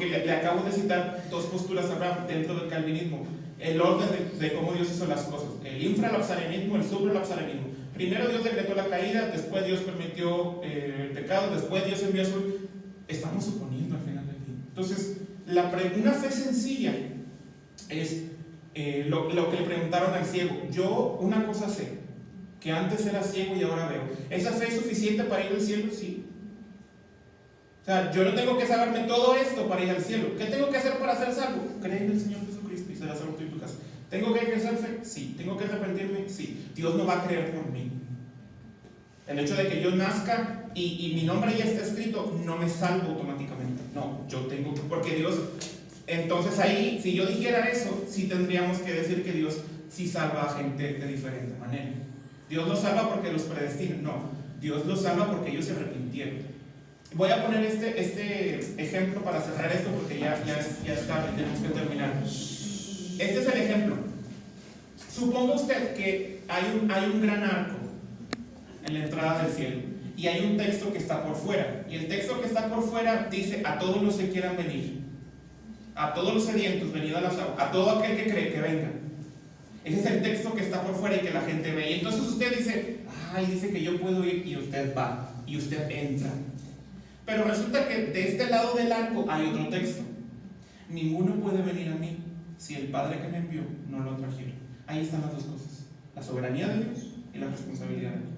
le acabo de citar dos posturas a Abraham dentro del calvinismo. El orden de cómo Dios hizo las cosas. El infralapsarianismo, el supralapsarianismo. Primero Dios decretó la caída, después Dios permitió el pecado, después Dios envió a su... Estamos suponiendo al final del día. Entonces, una fe sencilla es lo que le preguntaron al ciego. Yo una cosa sé, que antes era ciego y ahora veo. ¿Esa fe es suficiente para ir al cielo? Sí. O sea, yo no tengo que saberme todo esto para ir al cielo. ¿Qué tengo que hacer para ser salvo? Creer en el Señor Jesucristo y serás salvo tú y tu casa. ¿Tengo que ejercer fe? Sí. ¿Tengo que arrepentirme? Sí. Dios no va a creer por mí. El hecho de que yo nazca y mi nombre ya está escrito no me salvo automáticamente. No, yo tengo que, porque Dios, entonces ahí, si yo dijera eso, sí tendríamos que decir que Dios sí salva a gente de diferente manera. Dios los salva porque los predestina. No, Dios los salva porque ellos se arrepintieron. Voy a poner este ejemplo para cerrar esto porque ya es tarde, tenemos que terminar. Este es el ejemplo. Suponga usted que hay un gran arco en la entrada del cielo y hay un texto que está por fuera. Y el texto que está por fuera dice: a todos los que quieran venir, a todos los sedientos, venid a las aguas, a todo aquel que cree que venga. Ese es el texto que está por fuera y que la gente ve. Y entonces usted dice: ay, dice que yo puedo ir, y usted va y usted entra. Pero resulta que de este lado del arco hay otro texto: ninguno puede venir a mí si el Padre que me envió no lo trajera. Ahí están las dos cosas: la soberanía de Dios y la responsabilidad de Dios.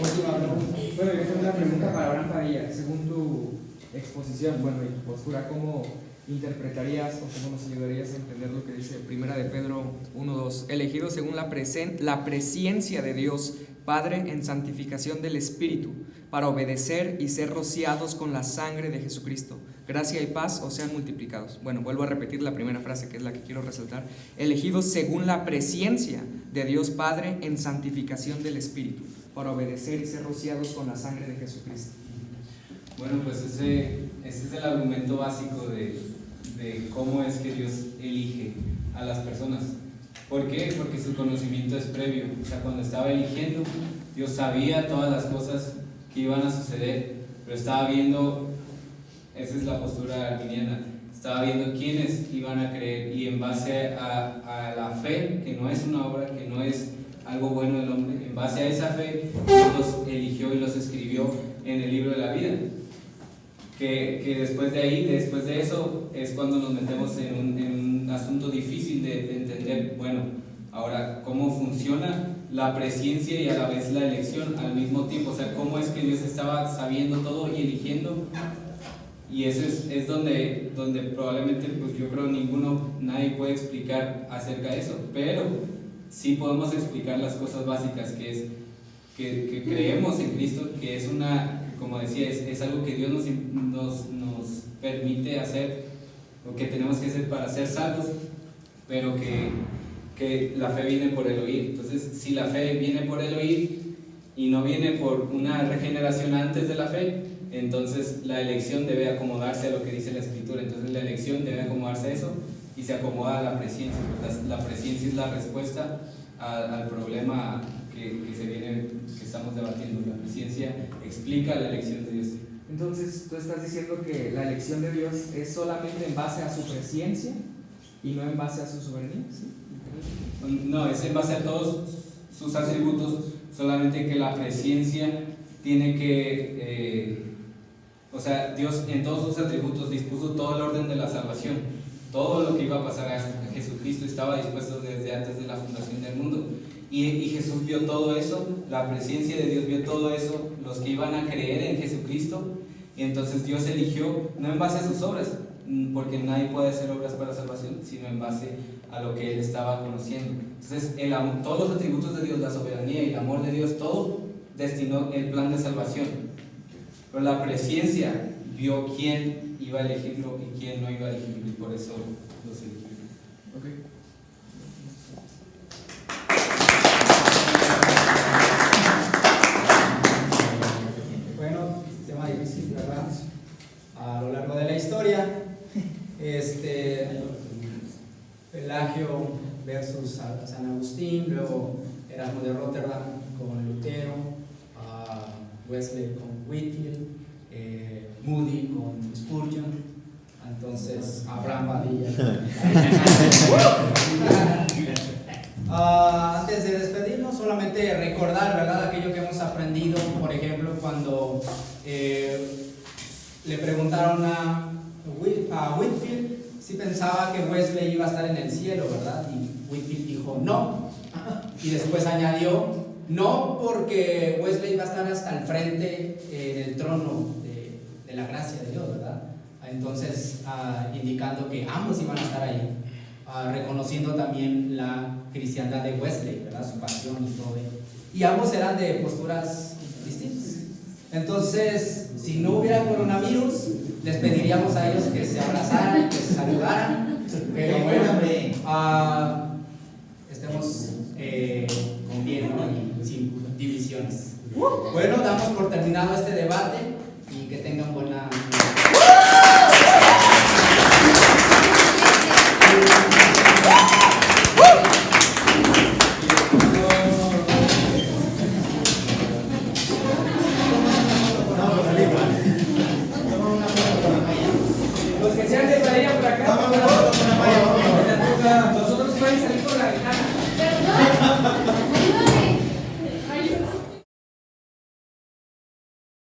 Última pregunta. Bueno, yo tengo una pregunta para Abraham Padilla. Según tu exposición, bueno, y tu postura, ¿cómo interpretarías o cómo nos ayudarías a entender lo que dice Primera de Pedro 1:2? Elegidos según la presciencia de Dios Padre en santificación del Espíritu, para obedecer y ser rociados con la sangre de Jesucristo. Gracia y paz os sean multiplicados. Bueno, vuelvo a repetir la primera frase, que es la que quiero resaltar. Elegidos según la presciencia de Dios Padre en santificación del Espíritu, para obedecer y ser rociados con la sangre de Jesucristo. Bueno, pues ese es el argumento básico de cómo es que Dios elige a las personas. ¿Por qué? Porque su conocimiento es previo. O sea, cuando estaba eligiendo, Dios sabía todas las cosas que iban a suceder, pero estaba viendo, esa es la postura arminiana, estaba viendo quiénes iban a creer, y en base a la fe, que no es una obra, que no es algo bueno del hombre, en base a esa fe, Dios los eligió y los escribió en el libro de la vida. Que después de ahí, después de eso, es cuando nos metemos en un asunto difícil de entender. Bueno, ahora, ¿cómo funciona la presciencia y a la vez la elección al mismo tiempo? O sea, ¿cómo es que Dios estaba sabiendo todo y eligiendo? Y eso es donde probablemente, pues yo creo nadie puede explicar acerca de eso, pero sí podemos explicar las cosas básicas, que es que creemos en Cristo, que es como decía, es algo que Dios nos permite hacer, o que tenemos que hacer para ser salvos, pero que la fe viene por el oír. Entonces, si la fe viene por el oír y no viene por una regeneración antes de la fe, entonces la elección debe acomodarse a lo que dice la Escritura. Entonces la elección debe acomodarse a eso, y se acomoda a la presciencia. La presciencia es la respuesta al problema que estamos debatiendo. La presciencia explica la elección de Dios. Entonces, tú estás diciendo que la elección de Dios es solamente en base a su presciencia y no en base a su soberanía, ¿sí? No, es en base a todos sus atributos, solamente que la presciencia tiene que, o sea, Dios en todos sus atributos dispuso todo el orden de la salvación. Todo lo que iba a pasar a Jesucristo estaba dispuesto desde antes de la fundación del mundo. Y Jesús vio todo eso, la presencia de Dios vio todo eso, los que iban a creer en Jesucristo, y entonces Dios eligió, no en base a sus obras, porque nadie puede hacer obras para salvación, sino en base a lo que Él estaba conociendo. Entonces, todos los atributos de Dios, la soberanía y el amor de Dios, todo destinó el plan de salvación. Pero la presciencia vio quién iba a elegirlo y quién no iba a elegirlo, y por eso los eligió. Okay. Bueno, tema difícil, ¿verdad? A lo largo de la historia, Pelagio versus San Agustín, luego Erasmo de Rotterdam con Lutero, Wesley con Whitefield, Moody con Spurgeon, entonces Abraham Padilla. Antes de despedirnos, solamente recordar, ¿verdad?, aquello que hemos aprendido. Por ejemplo, cuando le preguntaron a Whitefield si pensaba que Wesley iba a estar en el cielo, ¿verdad? Y Whitefield dijo no, y después añadió no, porque Wesley va a estar hasta el frente en el trono de la gracia de Dios, ¿verdad? Entonces, indicando que ambos iban a estar ahí, reconociendo también la cristiandad de Wesley, ¿verdad? Su pasión y todo ello. Y ambos eran de posturas distintas. Entonces, si no hubiera coronavirus, les pediríamos a ellos que se abrazaran, que se saludaran, Pero bueno, estemos con bien, ¿no? Y sin divisiones. Bueno, damos por terminado este debate y que tengan buena. Los que sean de Padilla por acá, nosotros pueden salir por la ventana.